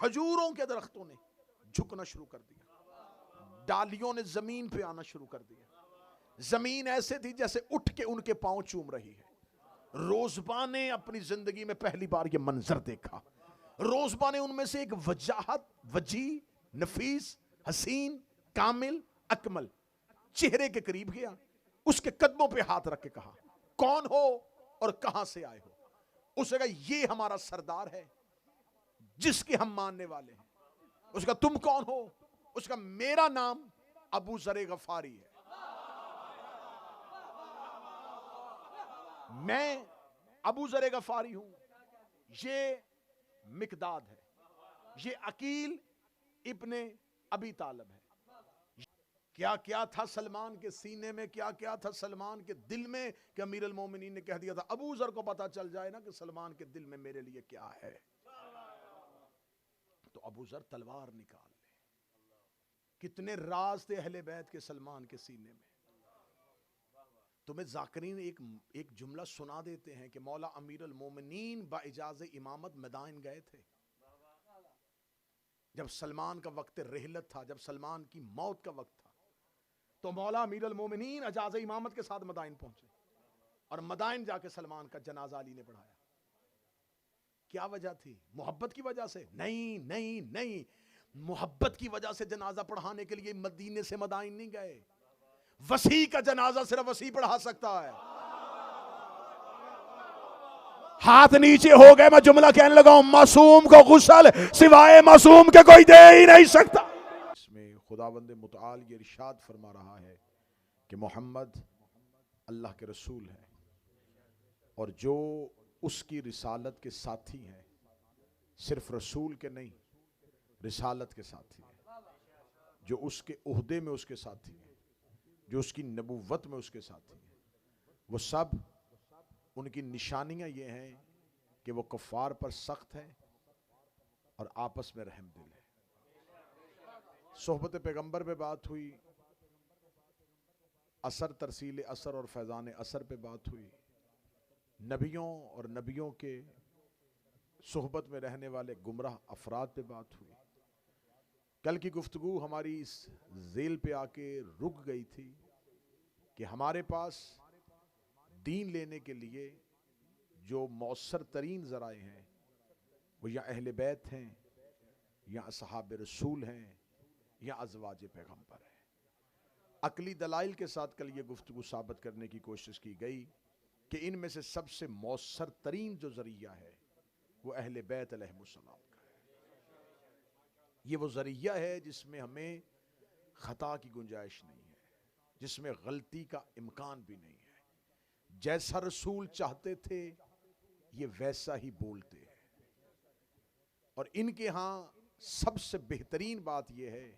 کھجوروں کے درختوں نے جھکنا شروع کر دیا، ڈالیوں نے زمین پہ آنا شروع کر دیا، زمین ایسے تھی جیسے اٹھ کے ان کے پاؤں چوم رہی ہے۔ روزباں نے اپنی زندگی میں پہلی بار یہ منظر دیکھا۔ روزباں نے ان میں سے ایک وجاہت، وجیح، نفیس، حسین، کامل، اکمل چہرے کے قریب گیا، اس کے قدموں پہ ہاتھ رکھ کے کہا کون ہو اور کہاں سے آئے ہو؟ اس نے کہا یہ ہمارا سردار ہے جس کے ہم ماننے والے ہیں۔ اس کا تم کون ہو؟ اس کا میرا نام ابو ذر غفاری ہے، میں ابو ذر غفاری ہوں، یہ مقداد ہے، یہ عقیل ابن ابی طالب ہے۔ کیا کیا تھا سلمان کے سینے میں، کیا کیا تھا سلمان کے دل میں کہ امیر المومنین نے کہہ دیا تھا ابو ذر کو پتا چل جائے نا کہ سلمان کے دل میں میرے لیے کیا ہے تو ابو ذر تلوار نکال لے۔ کتنے راز تھے اہل بیت کے سلمان کے سینے میں۔ تمہیں ذاکرین ایک جملہ سنا دیتے ہیں کہ مولا امیر المومنین با اجاز امامت مدائن گئے تھے جب سلمان کا وقت رحلت تھا، جب سلمان کی موت کا وقت تھا، تو مولا امیر المومنین اجاز امامت کے ساتھ مدائن پہنچے اور مدائن جا کے سلمان کا جنازہ علی نے پڑھایا۔ کیا وجہ تھی؟ محبت کی وجہ سے؟ نہیں نہیں نہیں، محبت کی وجہ سے جنازہ پڑھانے کے لیے مدینے سے مدائن نہیں گئے۔ وسیع کا جنازہ صرف وسیع پڑھا سکتا ہے۔ ہاتھ نیچے ہو گئے، میں جملہ کہنے لگا ہوں، معصوم کو غسل سوائے معصوم کے کوئی دے ہی نہیں سکتا۔ اس میں خداوند متعال یہ ارشاد فرما رہا ہے کہ محمد اللہ کے رسول ہے اور جو اس کی رسالت کے ساتھی ہیں، صرف رسول کے نہیں، رسالت کے ساتھی ہیں، جو اس کے عہدے میں اس کے ساتھی ہیں، جو اس کی نبوت میں اس کے ساتھی ہیں، وہ سب ان کی نشانیاں یہ ہیں کہ وہ کفار پر سخت ہیں اور آپس میں رحم دل ہے۔ صحبت پیغمبر پہ بات ہوئی، اثر ترسیل اثر اور فیضان اثر پہ بات ہوئی، نبیوں اور نبیوں کے صحبت میں رہنے والے گمراہ افراد پہ بات ہوئی۔ کل کی گفتگو ہماری اس ذیل پہ آ کے رک گئی تھی کہ ہمارے پاس دین لینے کے لیے جو مؤثر ترین ذرائع ہیں وہ یا اہل بیت ہیں، یا اصحاب رسول ہیں، یا ازواج پیغمبر ہیں۔ عقلی دلائل کے ساتھ کل یہ گفتگو ثابت کرنے کی کوشش کی گئی کہ ان میں سے سب سے مؤثر ترین جو ذریعہ ہے وہ اہل بیت علیہ السلام کا ہے۔ یہ وہ ذریعہ ہے جس میں ہمیں خطا کی گنجائش نہیں ہے، جس میں غلطی کا امکان بھی نہیں ہے۔ جیسا رسول چاہتے تھے یہ ویسا ہی بولتے ہیں، اور ان کے ہاں سب سے بہترین بات یہ ہے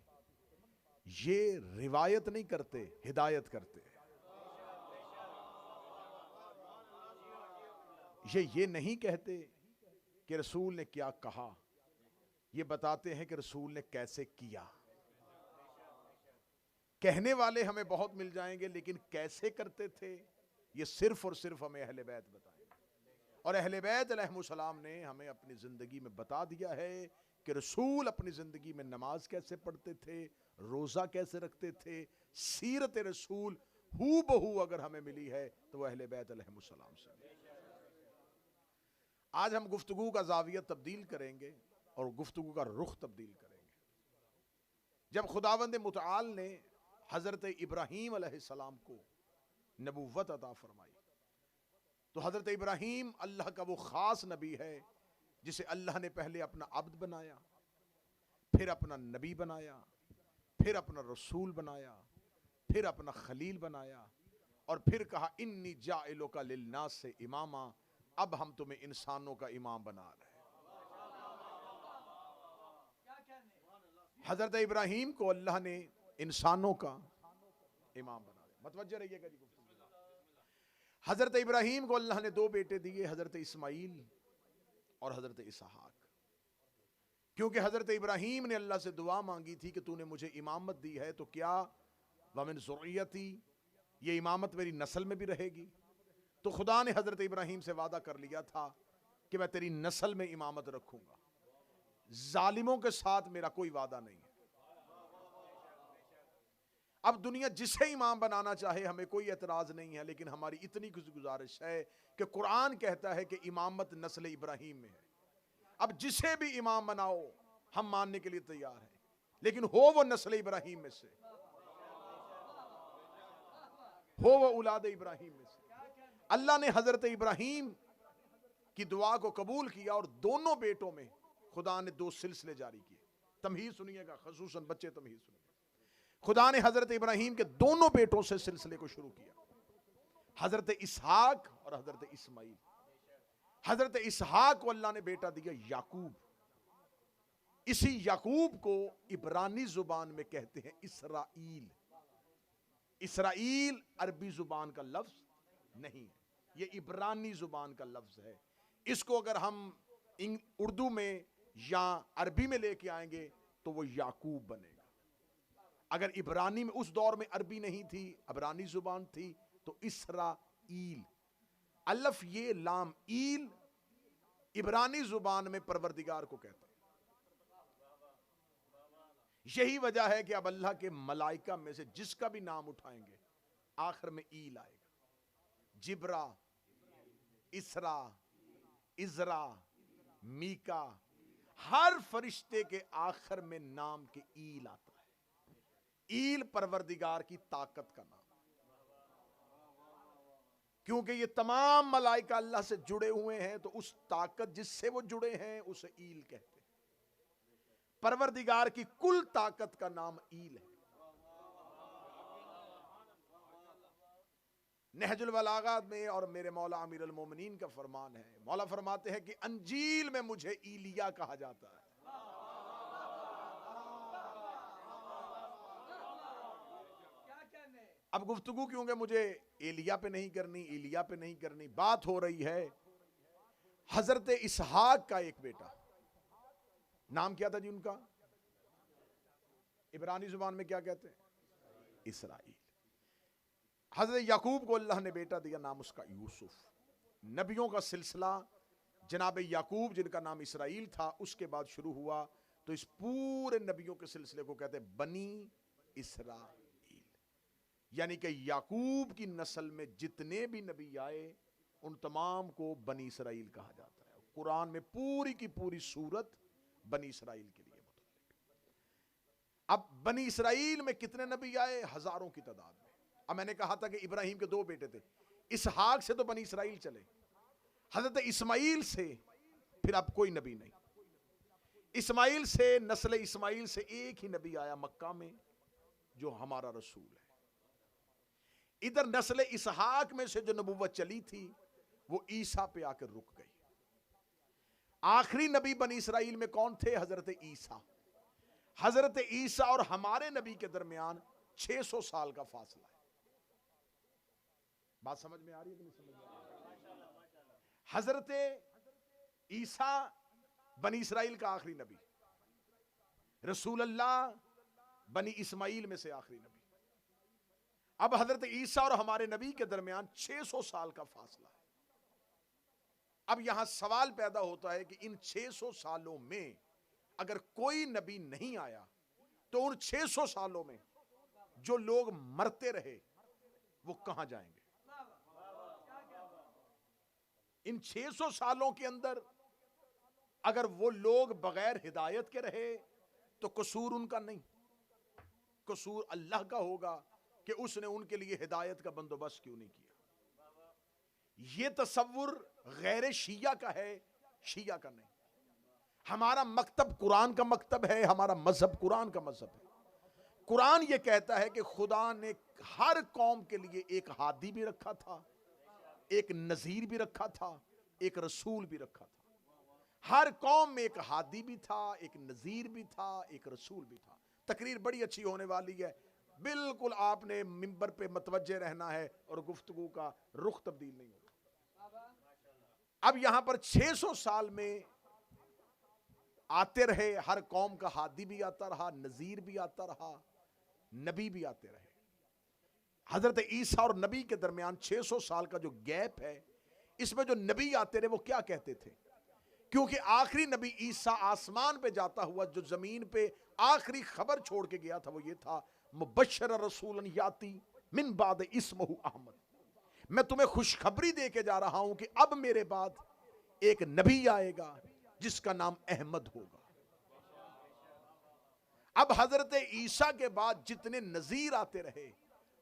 یہ روایت نہیں کرتے، ہدایت کرتے ہیں۔ یہ نہیں کہتے کہ رسول نے کیا کہا، یہ بتاتے ہیں کہ رسول نے کیسے کیا۔ کہنے والے ہمیں بہت مل جائیں گے لیکن کیسے کرتے تھے یہ صرف اور صرف ہمیں اہل بیت بتائیں گے۔ اور اہل بیت علیہ السلام نے ہمیں اپنی زندگی میں بتا دیا ہے کہ رسول اپنی زندگی میں نماز کیسے پڑھتے تھے، روزہ کیسے رکھتے تھے۔ سیرت رسول ہو بہو اگر ہمیں ملی ہے تو وہ اہل بیت علیہ السلام سے ملی۔ آج ہم گفتگو کا زاویہ تبدیل کریں گے اور گفتگو کا رخ تبدیل کریں گے۔ جب خداوند متعال نے حضرت ابراہیم علیہ السلام کو نبوت عطا فرمائی تو حضرت ابراہیم اللہ کا وہ خاص نبی ہے جسے اللہ نے پہلے اپنا عبد بنایا، پھر اپنا نبی بنایا، پھر اپنا رسول بنایا، پھر اپنا خلیل بنایا، اور پھر کہا انی جاعلک للناس اماما، اب ہم تمہیں انسانوں کا امام بنا رہے ہیں۔ حضرت ابراہیم کو اللہ نے انسانوں کا امام بنا دیا۔ متوجہ رہیے گا جی گفتگو۔ حضرت ابراہیم کو اللہ نے دو بیٹے دیے، حضرت اسماعیل اور حضرت اسحاق، کیونکہ حضرت ابراہیم نے اللہ سے دعا مانگی تھی کہ تو نے مجھے امامت دی ہے تو کیا ومن ذریتی، یہ امامت میری نسل میں بھی رہے گی؟ تو خدا نے حضرت ابراہیم سے وعدہ کر لیا تھا کہ میں تیری نسل میں امامت رکھوں گا۔ ظالموں کے ساتھ میرا کوئی وعدہ نہیں ہے۔ اب دنیا جسے امام بنانا چاہے ہمیں کوئی اعتراض نہیں ہے، لیکن ہماری اتنی گزارش ہے کہ قرآن کہتا ہے کہ امامت نسل ابراہیم میں ہے۔ اب جسے بھی امام بناؤ ہم ماننے کے لیے تیار ہیں، لیکن ہو وہ نسل ابراہیم میں سے، ہو وہ اولاد ابراہیم میں سے۔ اللہ نے حضرت ابراہیم کی دعا کو قبول کیا اور دونوں بیٹوں میں خدا نے 2 سلسلے جاری کیے۔ تمہید سنیے گا، خصوصاً بچے تمہید سنیے گا۔ خدا نے حضرت ابراہیم کے دونوں بیٹوں سے سلسلے کو شروع کیا، حضرت اسحاق اور حضرت اسماعیل۔ حضرت اسحاق کو اللہ نے بیٹا دیا یعقوب، اسی یعقوب کو عبرانی زبان میں کہتے ہیں اسرائیل۔ اسرائیل عربی زبان کا لفظ نہیں ہے، یہ عبرانی زبان کا لفظ ہے۔ اس کو اگر ہم اردو میں یا عربی میں لے کے آئیں گے تو وہ یعقوب بنے گا۔ اگر عبرانی میں، اس دور میں عربی نہیں تھی، عبرانی زبان تھی، تو اسرائیل، الف یہ لام ایل، عبرانی زبان میں پروردگار کو کہتے ہیں۔ یہی وجہ ہے کہ اب اللہ کے ملائکہ میں سے جس کا بھی نام اٹھائیں گے آخر میں ایل آئے گا۔ جبرا، اسرا، ازرا، میکا، ہر فرشتے کے آخر میں نام کے ایل آتا ہے۔ ایل پروردگار کی طاقت کا نام، کیونکہ یہ تمام ملائکہ اللہ سے جڑے ہوئے ہیں، تو اس طاقت جس سے وہ جڑے ہیں اسے ایل کہتے ہیں۔ پروردگار کی کل طاقت کا نام ایل ہے۔ نہج البلاغات میں اور میرے مولا امیر المومنین کا فرمان ہے، مولا فرماتے ہیں کہ انجیل میں مجھے ایلیا کہا جاتا ہے۔ اب گفتگو کیونکہ مجھے ایلیا پہ نہیں کرنی، ایلیا پہ نہیں کرنی، بات ہو رہی ہے حضرت اسحاق کا ایک بیٹا، نام کیا تھا جی ان کا؟ عبرانی زبان میں کیا کہتے ہیں؟ اسرائیل۔ حضرت یعقوب کو اللہ نے بیٹا دیا، نام اس کا یوسف۔ نبیوں کا سلسلہ جناب یعقوب جن کا نام اسرائیل تھا اس کے بعد شروع ہوا، تو اس پورے نبیوں کے سلسلے کو کہتے ہیں بنی اسرائیل، یعنی کہ یعقوب کی نسل میں جتنے بھی نبی آئے ان تمام کو بنی اسرائیل کہا جاتا ہے۔ قرآن میں پوری کی پوری سورت بنی اسرائیل کے لیے متعلق۔ اب بنی اسرائیل میں کتنے نبی آئے؟ ہزاروں کی تعداد میں۔ اب میں نے کہا تھا کہ ابراہیم کے 2 بیٹے تھے، اسحاق سے تو بنی اسرائیل چلے، حضرت اسماعیل سے پھر اب کوئی نبی نہیں۔ اسماعیل سے، نسل اسماعیل سے ایک ہی نبی آیا مکہ میں جو ہمارا رسول ہے۔ ادھر نسل اسحاق میں سے جو نبوت چلی تھی وہ عیسیٰ پہ آ کر رک گئی۔ آخری نبی بنی اسرائیل میں کون تھے؟ حضرت عیسیٰ۔ حضرت عیسیٰ اور ہمارے نبی کے درمیان 600 سال کا فاصلہ ہے۔ بات سمجھ میں آ رہی ہے کہ نہیں سمجھ میں آ رہی ہے؟ حضرت عیسیٰ بنی اسرائیل کا آخری نبی، رسول اللہ بنی اسماعیل میں سے آخری نبی۔ اب حضرت عیسیٰ اور ہمارے نبی کے درمیان 600 سال کا فاصلہ ہے۔ اب یہاں سوال پیدا ہوتا ہے کہ ان 600 سالوں میں اگر کوئی نبی نہیں آیا تو ان 600 سالوں میں جو لوگ مرتے رہے وہ کہاں جائیں گے؟ ان 600 سالوں کے اندر اگر وہ لوگ بغیر ہدایت کے رہے تو قصور ان کا نہیں، قصور اللہ کا ہوگا کہ اس نے ان کے لیے ہدایت کا بندوبست کیوں نہیں کیا۔ یہ تصور غیر شیعہ کا ہے، شیعہ کا نہیں۔ ہمارا مکتب قرآن کا مکتب ہے، ہمارا مذہب قرآن کا مذہب ہے۔ قرآن یہ کہتا ہے کہ خدا نے ہر قوم کے لیے ایک ہادی بھی رکھا تھا، ایک نذیر بھی رکھا تھا، ایک رسول بھی رکھا تھا۔ ہر قوم میں ایک ہادی بھی تھا، ایک نذیر بھی تھا، ایک رسول بھی تھا۔ تقریر بڑی اچھی ہونے والی ہے، بالکل آپ نے منبر پہ متوجہ رہنا ہے اور گفتگو کا رخ تبدیل نہیں ہوگا۔ اب یہاں پر 600 سال میں آتے رہے، ہر قوم کا ہادی بھی آتا رہا، نذیر بھی آتا رہا، نبی بھی آتے رہے۔ حضرت عیسیٰ اور نبی کے درمیان 600 سال کا جو گیپ ہے، اس میں جو نبی آتے رہے وہ کیا کہتے تھے کیونکہ آخری نبی عیسیٰ آسمان پہ جاتا ہوا جو زمین پہ آخری خبر چھوڑ کے گیا تھا وہ یہ تھا، مبشر رسولا یاتی من بعد اسمہ احمد، میں تمہیں خوشخبری دے کے جا رہا ہوں کہ اب میرے بعد ایک نبی آئے گا جس کا نام احمد ہوگا۔ اب حضرت عیسیٰ کے بعد جتنے نذیر آتے رہے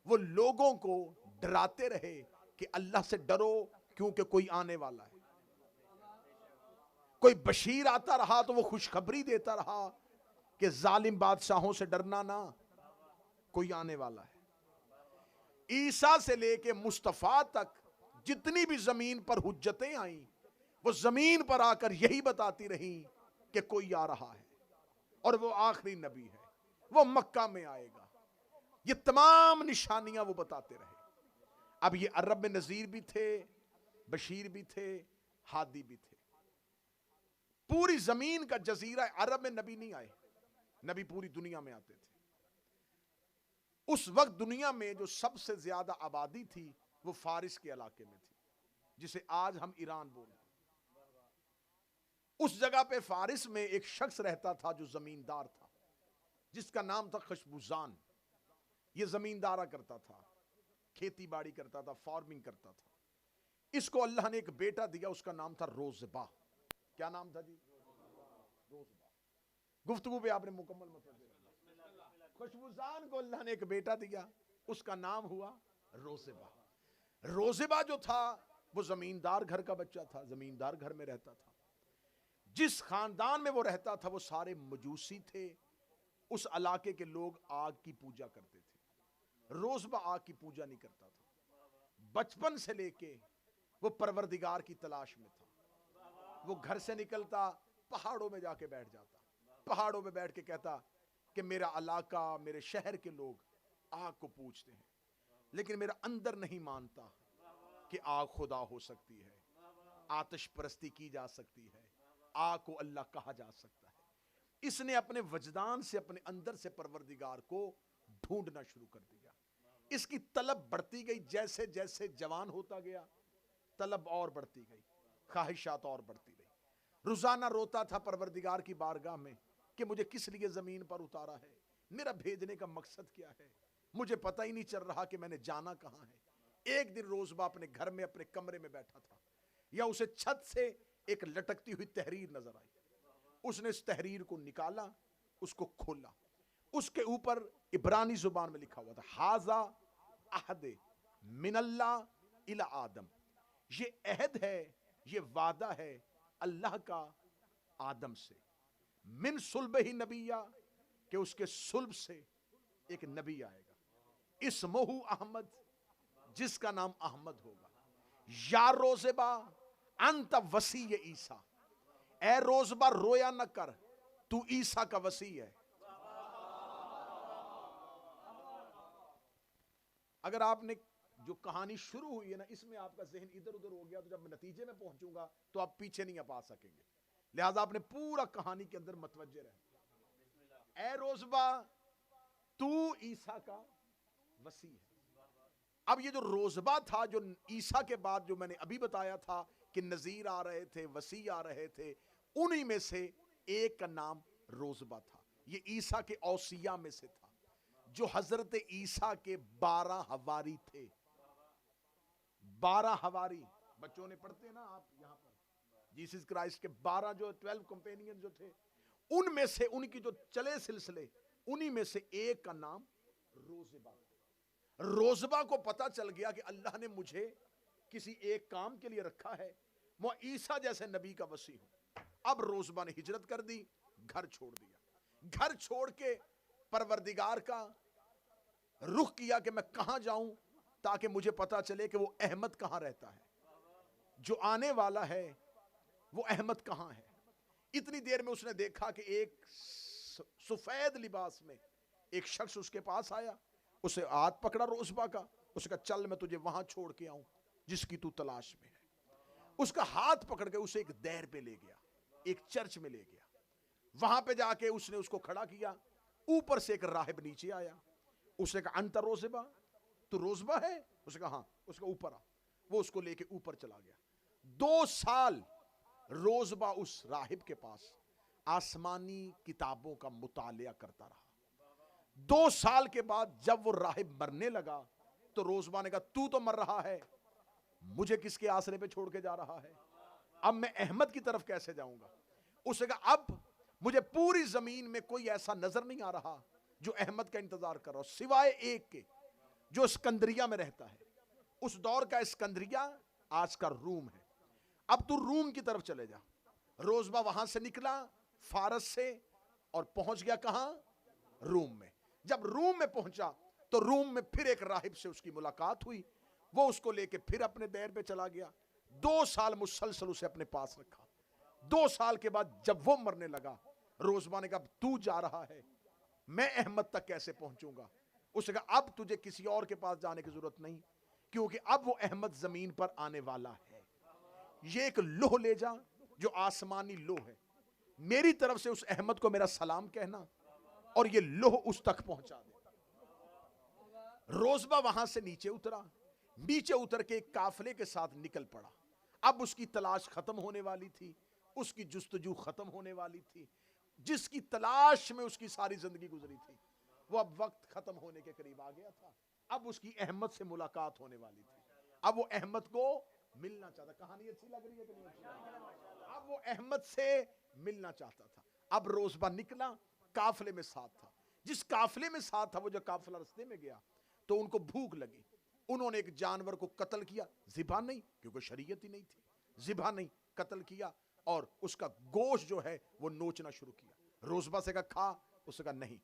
وہ لوگوں کو ڈراتے رہے کہ اللہ سے ڈرو کیونکہ کوئی آنے والا ہے۔ کوئی بشیر آتا رہا تو وہ خوشخبری دیتا رہا کہ ظالم بادشاہوں سے ڈرنا نہ، کوئی آنے والا ہے۔ عیسیٰ سے لے کے مصطفیٰ تک جتنی بھی زمین پر حجتیں آئیں وہ زمین پر آ کر یہی بتاتی رہیں کہ کوئی آ رہا ہے اور وہ آخری نبی ہے، وہ مکہ میں آئے گا۔ یہ تمام نشانیاں وہ بتاتے رہے۔ اب یہ عرب میں نذیر بھی تھے، بشیر بھی تھے، ہادی بھی تھے۔ پوری زمین کا جزیرہ عرب میں نبی نہیں آئے، نبی پوری دنیا میں آتے تھے۔ اس وقت دنیا میں جو سب سے زیادہ آبادی تھی وہ فارس کے علاقے میں تھی، جسے آج ہم ایران بولتے ہیں۔ اس جگہ پہ فارس میں ایک شخص رہتا تھا جو زمیندار تھا، جس کا نام تھا خشبوزان۔ یہ زمیندارہ کرتا تھا، کھیتی باڑی کرتا تھا، فارمنگ کرتا تھا۔ اس کو اللہ نے ایک بیٹا دیا، اس کا نام تھا روزبا۔ کیا نام تھا جی؟ روزبا۔ گفتگو پہ آپ نے مکمل مطلب دے رہا۔ خشبوزان کو اللہ نے ایک بیٹا دیا، اس کا نام ہوا روزبا۔ روزبا جو تھا وہ زمیندار گھر کا بچہ تھا، زمیندار گھر میں رہتا تھا۔ جس خاندان میں وہ رہتا تھا وہ سارے مجوسی تھے۔ اس علاقے کے لوگ آگ کی پوجا کرتے تھے۔ روزبا آگ کی پوجا نہیں کرتا تھا۔ بچپن سے لے کے وہ پروردگار کی تلاش میں تھا۔ وہ گھر سے نکلتا، پہاڑوں میں جا کے بیٹھ جاتا، پہاڑوں میں بیٹھ کے کہتا کہ میرا علاقہ، میرے شہر کے لوگ آگ کو پوجتے ہیں، لیکن میرا اندر نہیں مانتا کہ آگ خدا ہو سکتی ہے، آتش پرستی کی جا سکتی ہے، آگ کو اللہ کہا جا سکتا ہے۔ اس نے اپنے وجدان سے، اپنے اندر سے پروردگار کو ڈھونڈنا شروع کر دیا۔ اس کی طلب بڑھتی گئی، جیسے جیسے جوان ہوتا گیا طلب اور بڑھتی گئی، خواہشات اور بڑھتی گئی۔ روزانہ روتا تھا پروردگار کی بارگاہ میں کہ مجھے کس لیے زمین پر اتارا ہے، میرا بھیجنے کا مقصد کیا ہے، مجھے پتہ ہی نہیں چل رہا کہ میں نے جانا کہاں ہے۔ ایک دن روزبا اپنے گھر میں اپنے کمرے میں بیٹھا تھا، یا اسے چھت سے ایک لٹکتی ہوئی تحریر نظر آئی۔ اس نے اس تحریر کو نکالا، اس کو کھولا، اس کے اوپر عبرانی زبان میں لکھا ہوا تھا ھذا عہد من اللہ الی آدم، یہ عہد ہے، یہ وعدہ ہے اللہ کا آدم سے، من صلبہ نبیہ، کہ اس کے صلب سے ایک نبی آئے گا، اسمہ احمد، جس کا نام احمد ہوگا، یا روزبا انت وصی عیسیٰ، اے روزبا رویا نہ کر، تو عیسیٰ کا وصی ہے۔ اگر آپ نے جو کہانی شروع ہوئی ہے نا، اس میں آپ کا ذہن ادھر ادھر ہو گیا تو جب میں نتیجے میں پہنچوں گا تو آپ پیچھے نہیں پا سکیں گے، لہذا آپ نے پورا کہانی کے اندر متوجہ رہنا۔ اے روزبا تو عیسیٰ کا وصی ہے۔ اب یہ جو روزبا تھا، جو عیسیٰ کے بعد جو میں نے ابھی بتایا تھا کہ نذیر آ رہے تھے، وصی آ رہے تھے، انہی میں سے ایک کا نام روزبا تھا۔ یہ عیسیٰ کے اوصیاء میں سے تھا، جو حضرت عیسیٰ کے 12 حواری تھے۔ 12 حواری بچوں نے پڑھتے ہیں نا آپ یہاں پر، جیسس کرائسٹ کے 12 جو 12 کمپینین جو تھے، ان میں سے ان کی جو چلے سلسلے، انہی میں سے ایک کا نام روزبا تھا۔ روزبا کو پتا چل گیا کہ اللہ نے مجھے کسی ایک کام کے لیے رکھا ہے، میں عیسیٰ جیسے نبی کا وصی ہوں۔ اب روزبا نے ہجرت کر دی، گھر چھوڑ دیا، گھر چھوڑ کے پروردگار کا رخ کیا کہ میں کہاں جاؤں تاکہ مجھے پتا چلے کہ وہ احمد کہاں رہتا ہے، جو آنے والا ہے وہ احمد کہاں ہے۔ اتنی دیر میں اس نے دیکھا کہ ایک سفید لباس میں ایک شخص اس کے پاس آیا، اسے ہاتھ پکڑا روزبا کا، اس کا چل میں تجھے وہاں چھوڑ کے آؤں جس کی تو تلاش میں ہے۔ اس کا ہاتھ پکڑ کے اسے ایک دیر پہ لے گیا، ایک چرچ میں لے گیا، وہاں پہ جا کے اس نے اس کو کھڑا کیا، اوپر سے ایک راہب نیچے آیا، اس نے کہا انت روزبا، تو روزبا ہے؟ اس نے کہا ہاں۔ اس کا اوپر آ، وہ اس کو لے کے اوپر چلا گیا۔ 2 سال روزبہ اس راہب کے پاس آسمانی کتابوں کا مطالعہ کرتا رہا. 2 سال کے بعد جب وہ راہب مرنے لگا تو روزبہ نے کہا تو تو مر رہا ہے, مجھے کس کے آسرے پہ چھوڑ کے جا رہا ہے, اب میں احمد کی طرف کیسے جاؤں گا. اس نے کہا اب مجھے پوری زمین میں کوئی ایسا نظر نہیں آ رہا جو احمد کا انتظار کر رہا ہو سوائے ایک کے جو اسکندریہ میں رہتا ہے. اس دور کا اسکندریہ آج کا روم ہے, اب تو روم کی طرف چلے جا. روزبہ وہاں سے نکلا فارس سے اور پہنچ گیا کہاں, روم میں. جب روم میں پہنچا تو روم میں پھر ایک راہب سے اس کی ملاقات ہوئی, وہ اس کو لے کے پھر اپنے دیر پہ چلا گیا. 2 سال مسلسل اسے اپنے پاس رکھا. 2 سال کے بعد جب وہ مرنے لگا روزبہ نے کہا تو جا رہا ہے, میں احمد تک کیسے پہنچوں گا. اس نے کہا اب تجھے کسی اور کے پاس جانے کی ضرورت نہیں, کیونکہ اب وہ احمد زمین پر آنے والا ہے. یہ ایک لوح لے جا جو آسمانی لوح ہے, میری طرف سے اس احمد کو میرا سلام کہنا اور یہ لوح اس تک پہنچا دے. روزبہ وہاں سے نیچے اترا, نیچے اتر کے ایک قافلے کے ساتھ نکل پڑا. اب اس کی تلاش ختم ہونے والی تھی, اس کی جستجو ختم ہونے والی تھی. جس کی تلاش میں اس کی ساری زندگی گزری تھی وہ اب وقت ختم ہونے کے قریب آ گیا تھا. اب اس کی احمد سے ملاقات ہونے والی تھی. اب وہ احمد کو ملنا چاہتا. کہانی اچھی لگ رہی ہے کہ نہیں اچھی لگ رہی ہے؟ اب وہ احمد سے ملنا چاہتا تھا. اب روزبہ نکلا, قافلے میں ساتھ تھا. جس قافلے میں ساتھ تھا وہ جو قافلہ رستے میں گیا تو ان کو بھوک لگی. انہوں نے ایک جانور کو قتل کیا, ذبح نہیں کیونکہ شریعت ہی نہیں تھی, ذبح نہیں, قتل کیا اور اس کا گوشت جو ہے وہ نوچنا شروع کیا. روزبہ سے کہا کھا, اس نے کہا نہیں,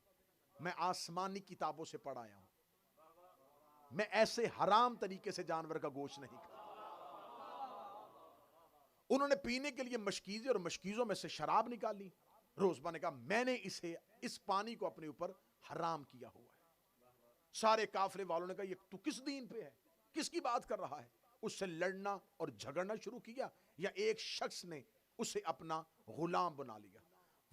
میں آسمانی کتابوں سے پڑھ آیا ہوں, میں ایسے حرام طریقے سے جانور کا گوشت نہیں کھاتا. انہوں نے پینے کے لیے مشکیزیں اور مشکیزوں میں سے شراب نکالی. روزبہ نے کہا میں نے اس پانی کو اپنے اوپر حرام کیا ہوا ہے. سارے قافلے والوں نے کہا یہ تو کس دین پہ ہے, کس کی بات کر رہا ہے. اس سے لڑنا اور جھگڑنا شروع کیا, یا ایک شخص نے اسے اپنا غلام بنا لیا.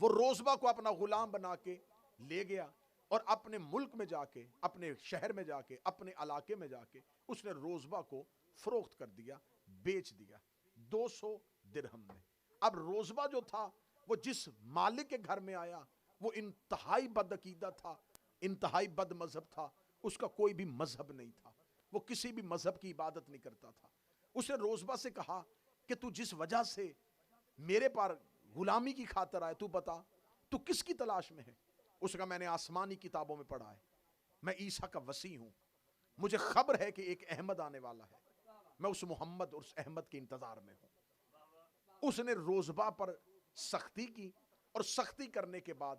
وہ روزبہ کو اپنا غلام بنا کے لے گیا اور اپنے ملک میں جا کے, اپنے شہر میں جا کے, اپنے علاقے میں جا کے اس نے روزبہ کو فروخت کر دیا, بیچ دیا 200 درہم میں. اب روزبہ جو تھا وہ جس مالک کے گھر میں آیا وہ انتہائی بد عقیدہ تھا, انتہائی بد مذہب تھا. اس کا کوئی بھی مذہب نہیں تھا, وہ کسی بھی مذہب کی عبادت نہیں کرتا تھا. اس نے روزبہ سے کہا کہ تو جس وجہ سے میرے پر غلامی کی خاطر آئے تو بتا تو کس کی تلاش میں ہے. اس نے کہا میں نے آسمانی کتابوں میں پڑھا ہے, میں عیسیٰ کا وصی ہوں, مجھے خبر ہے کہ ایک احمد آنے والا ہے, میں اس محمد اور اس احمد کے انتظار میں ہوں. اس نے روزبہ پر سختی کی اور سختی کرنے کے بعد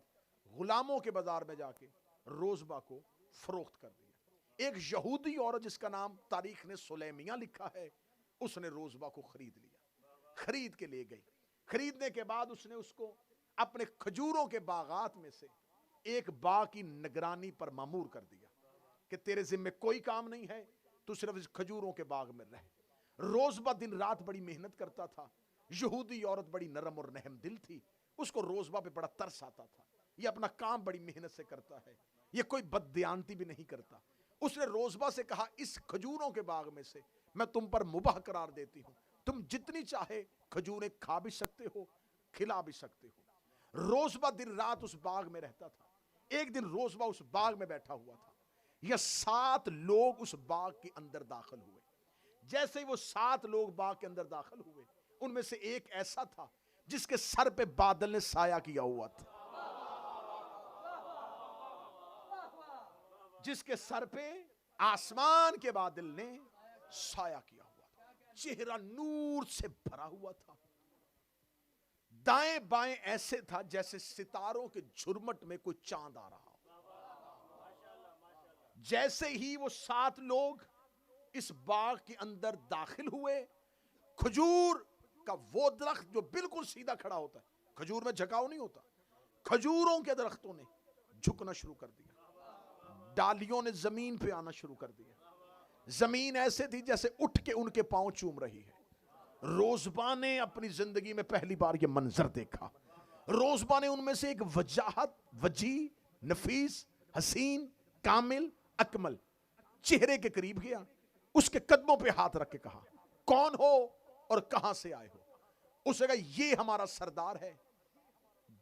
غلاموں کے بازار میں جا کے روزبہ کو فروخت کر دیا. ایک یہودی عورت جس کا نام تاریخ نے سلیمیہ لکھا ہے, اس نے روزبہ کو خرید لیا, خرید کے لے گئی. خریدنے کے بعد اس نے اس کو اپنے کھجوروں کے باغات میں سے ایک باغ کی نگرانی پر مامور کر دیا کہ تیرے ذمہ کوئی کام نہیں ہے, تو صرف اس کھجوروں کے باغ میں رہ. روزبہ دن رات بڑی محنت کرتا تھا. یہودی عورت بڑی نرم اور رحم دل تھی, اس کو روزبہ پہ بڑا ترس آتا تھا. یہ اپنا کام بڑی محنت سے کرتا ہے, یہ کوئی بددیانتی بھی نہیں کرتا. اس نے روزبہ سے کہا اس کھجوروں کے باغ میں سے میں تم پر مباح قرار دیتی ہوں, تم جتنی چاہے کھجوریں کھا بھی سکتے ہو, کھلا بھی سکتے ہو. روزبہ دن رات اس باغ میں رہتا تھا. ایک دن روزبہ اس باغ میں بیٹھا ہوا تھا, یہ 7 لوگ اس باغ کے اندر داخل ہوئے. جیسے ہی وہ 7 لوگ باغ کے اندر داخل ہوئے, ان میں سے ایک ایسا تھا جس کے سر پہ بادل نے سایہ کیا ہوا تھا, جس کے سر پہ آسمان کے بادل نے سایہ کیا ہوا تھا. چہرہ نور سے بھرا ہوا تھا, دائیں بائیں ایسے تھا جیسے ستاروں کے جھرمٹ میں کوئی چاند آ رہا ہو. جیسے ہی وہ 7 لوگ اس باغ کے اندر داخل ہوئے, کھجور کا وہ درخت جو بالکل سیدھا کھڑا ہوتا ہے, کھجور میں جھکاؤ نہیں ہوتا, کھجوروں کے درختوں نے جھکنا شروع کر دیا, ڈالیوں نے زمین پہ آنا شروع کر دیا. زمین ایسے تھی جیسے اٹھ کے ان کے پاؤں چوم رہی ہے. روزبہ نے اپنی زندگی میں پہلی بار یہ منظر دیکھا. روزبہ نے ان میں سے ایک وجاہت, وجیح, نفیس, حسین, کامل, اکمل چہرے کے قریب گیا, اس کے قدموں پہ ہاتھ رکھ کے کہا کون ہو اور کہاں سے آئے ہو. اس نے کہا یہ ہمارا سردار ہے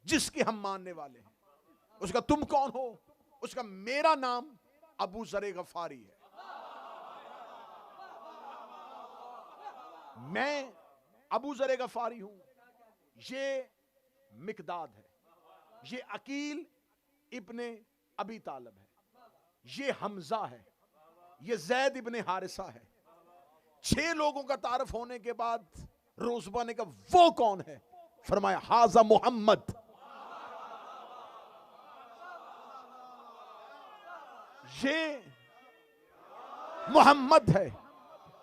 جس کے ہم ماننے والے ہیں. اس کا تم کون ہو؟ اس کا میرا نام ابو ذر غفاری ہے. میں ابو ذر غفاری ہوں. یہ مقداد ہے، یہ عقیل ابن ابی طالب ہے، یہ حمزہ ہے، یہ زید ابن حارثہ ہے. 6 لوگوں کا تعارف ہونے کے بعد روزبہ نے کہا وہ کون ہے؟ فرمایا ھذا محمد. یہ محمد ہے.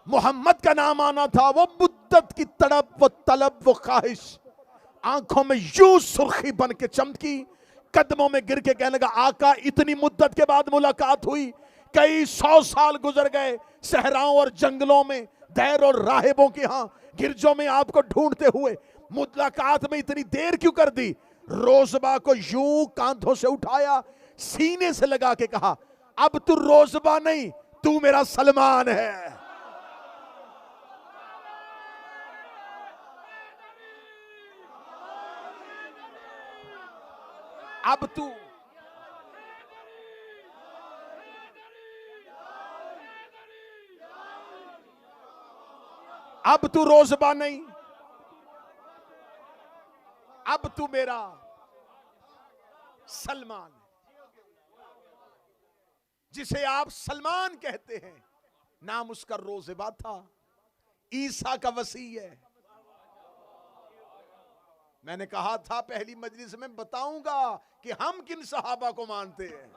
محمد کا نام آنا تھا. وہ مدت کی تڑپ و طلب و خواہش آنکھوں میں یوں سرخی بن کے چمکی، قدموں میں گر کے کہنے لگا آقا اتنی مدت کے بعد ملاقات ہوئی، کئی 100 سال گزر گئے صحراؤں اور جنگلوں میں، دیر اور راہبوں کے ہاں گرجوں میں آپ کو ڈھونڈتے ہوئے، ملاقات میں اتنی دیر کیوں کر دی؟ روزبہ کو یوں کاندھوں سے اٹھایا، سینے سے لگا کے کہا اب تو روزبہ نہیں، تو میرا سلمان ہے. اب تو روزبہ نہیں، اب تو میرا سلمان ہے. جسے آپ سلمان کہتے ہیں نام اس کا روزبہ تھا. عیسیٰ کا وسیع ہے. میں نے کہا تھا پہلی مجلس میں بتاؤں گا کہ ہم کن صحابہ کو مانتے ہیں.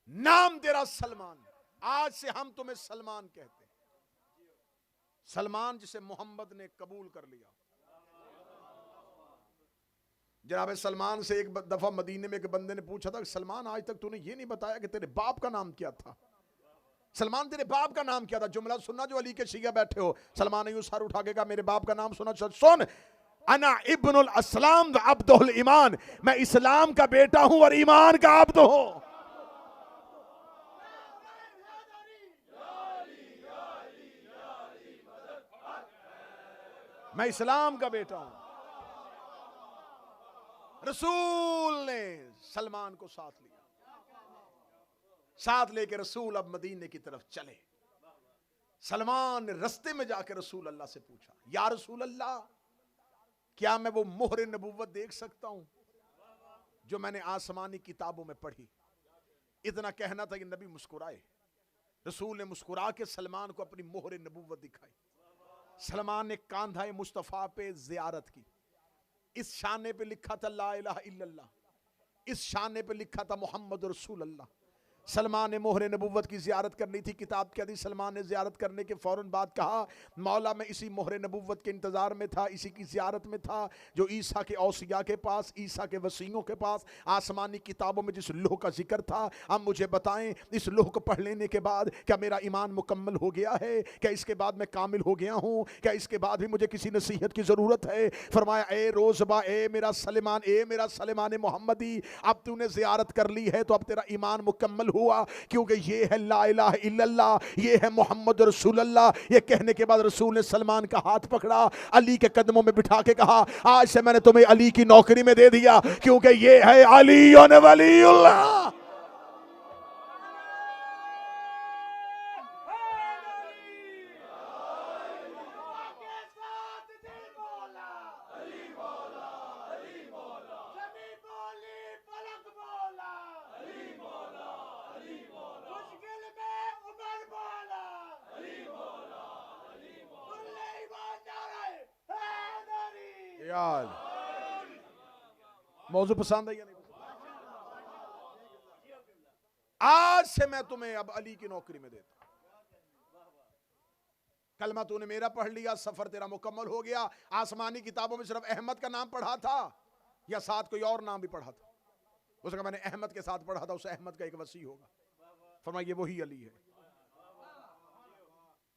نام تیرا سلمان، آج سے ہم تمہیں سلمان کہتے ہیں. سلمان جسے محمد نے قبول کر لیا. جناب سلمان سے ایک دفعہ مدینے میں ایک بندے نے پوچھا تھا کہ سلمان آج تک تو نے یہ نہیں بتایا کہ تیرے باپ کا نام کیا تھا. سلمان تیرے باپ کا نام کیا تھا؟ جملہ سننا جو علی کے شیعہ بیٹھے ہو. سلمان نے یوں سر اٹھا کے کہا میرے باپ کا نام سنا. سن انا ابن الاسلام و عبد الایمان، میں اسلام کا بیٹا ہوں اور ایمان کا عبد ہوں. میں اسلام کا بیٹا ہوں. رسول نے سلمان کو ساتھ لیا. ساتھ لے کے رسول اب مدینے کی طرف چلے. سلمان نے رستے میں جا کے رسول اللہ سے پوچھا یا رسول اللہ کیا میں وہ مہر نبوت دیکھ سکتا ہوں جو میں نے آسمانی کتابوں میں پڑھی؟ اتنا کہنا تھا کہ نبی مسکرائے. رسول نے مسکرا کے سلمان کو اپنی مہر نبوت دکھائی. سلمان نے کاندھا مصطفیٰ پہ زیارت کی. اس شانے پہ لکھا تھا لا الہ الا اللہ، اس شانے پہ لکھا تھا محمد رسول اللہ. سلمان نے مہر نبوت کی زیارت کرنی تھی. کتاب کیا تھی؟ سلمان نے زیارت کرنے کے فوراً بعد کہا مولا میں اسی مہر نبوت کے انتظار میں تھا، اسی کی زیارت میں تھا جو عیسیٰ کے اوصیاء کے پاس، عیسیٰ کے وصیوں کے پاس آسمانی کتابوں میں جس لوح کا ذکر تھا. اب مجھے بتائیں اس لوح کو پڑھ لینے کے بعد کیا میرا ایمان مکمل ہو گیا ہے؟ کیا اس کے بعد میں کامل ہو گیا ہوں؟ کیا اس کے بعد بھی مجھے کسی نصیحت کی ضرورت ہے؟ فرمایا اے روزبہ، اے میرا سلمان، اے میرا سلمان محمدی، اب تو نے زیارت کر لی ہے تو اب تیرا ایمان مکمل ہوا، کیونکہ یہ ہے لا الہ الا اللہ، یہ ہے محمد رسول اللہ. یہ کہنے کے بعد رسول نے سلمان کا ہاتھ پکڑا، علی کے قدموں میں بٹھا کے کہا آج سے میں نے تمہیں علی کی نوکری میں دے دیا، کیونکہ یہ ہے علی ولی اللہ. موضوع پسند ہے یا نہیں؟ آج سے میں تمہیں اب علی کی نوکری میں دیتا ہوں. کلمہ تو نے میرا پڑھ لیا، سفر تیرا مکمل ہو گیا. آسمانی کتابوں میں صرف احمد کا نام پڑھا تھا یا ساتھ کوئی اور نام بھی پڑھا تھا؟ اس نے کہا میں نے احمد کے ساتھ پڑھا تھا، اس احمد کا ایک وصی ہوگا. فرمایا یہ وہی علی ہے.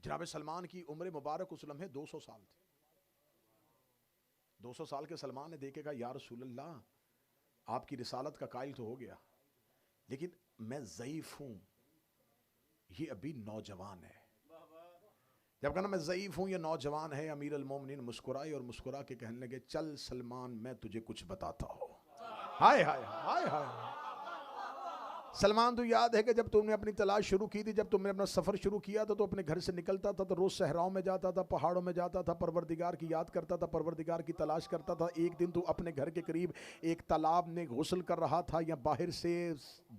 جناب سلمان کی عمر مبارک اس لمحے 200 سال تھی. 200 سال کے سلمان نے دیکھے کہا یا رسول اللہ آپ کی رسالت کا قائل تو ہو گیا، لیکن میں ضعیف ہوں، یہ ابھی نوجوان ہے. جب کہنا میں ضعیف ہوں، یہ نوجوان ہے امیر المومنین مسکرائے اور مسکرا کے کہنے لگے چل سلمان میں تجھے کچھ بتاتا ہوں. ہائے ہائے ہائے ہائے. سلمان تو یاد ہے کہ جب تم نے اپنی تلاش شروع کی تھی، جب تم نے اپنا سفر شروع کیا تھا تو اپنے گھر سے نکلتا تھا تو روز صحراؤں میں جاتا تھا، پہاڑوں میں جاتا تھا، پروردگار کی یاد کرتا تھا، پروردگار کی تلاش کرتا تھا. ایک دن تو اپنے گھر کے قریب ایک تالاب میں غسل کر رہا تھا، یا باہر سے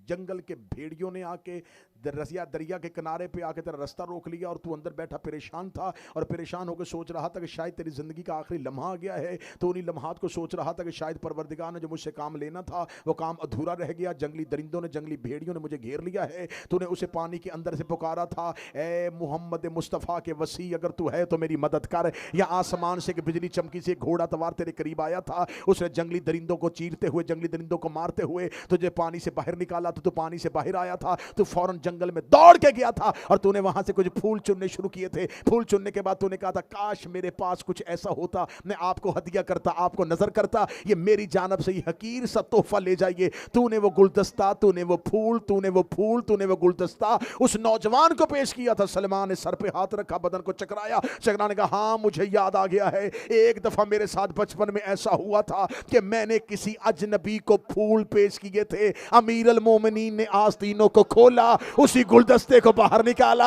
جنگل کے بھیڑیوں نے آ کے دریا کے کنارے پہ آ کے تیرا رستہ روک لیا اور تو اندر بیٹھا پریشان تھا، اور پریشان ہو کے سوچ رہا تھا کہ شاید تیری زندگی کا آخری لمحہ آ گیا ہے. تو انہی لمحات کو سوچ رہا تھا کہ شاید پروردگار نے جو مجھ سے کام لینا تھا وہ کام ادھورا رہ گیا، جنگلی درندوں نے، جنگلی بھیڑیوں نے مجھے گھیر لیا ہے. تو نے اسے پانی کے اندر سے پکارا تھا، اے محمد مصطفیٰ کے وسیع اگر تو ہے تو میری مدد کر. یا آسمان سے کہ بجلی چمکی سے ایک گھوڑا توار تیرے قریب آیا تھا، اس نے جنگلی درندوں کو چیرتے ہوئے، جنگلی درندوں کو مارتے ہوئے تجھے پانی سے باہر نکالا. تو پانی سے باہر آیا تھا، تو فوراً جنگل میں دوڑ کے گیا تھا اور تو نے وہاں سے کچھ پھول چننے شروع کیے تھے. پھول چننے کے بعد تو نے کہا تھا کاش میرے پاس کچھ ایسا ہوتا، میں آپ کو ہدیہ کرتا، آپ کو نظر کرتا، یہ میری جانب سے یہ حقیر سا تحفہ لے جائیے. تو نے وہ گلدستہ، تو نے وہ پھول، تو نے وہ پھول، تو نے وہ گلدستہ اس نوجوان کو پیش کیا تھا. سلمان نے سر پہ ہاتھ رکھا، بدن کو چکرایا، چکرانے کا ہاں مجھے یاد آ گیا ہے، ایک دفعہ میرے ساتھ بچپن میں ایسا ہوا تھا کہ میں نے کسی اجنبی کو پھول پیش کیے تھے. امیر المومنین نے آستینوں کو کھولا، اسی گلدستے کو باہر نکال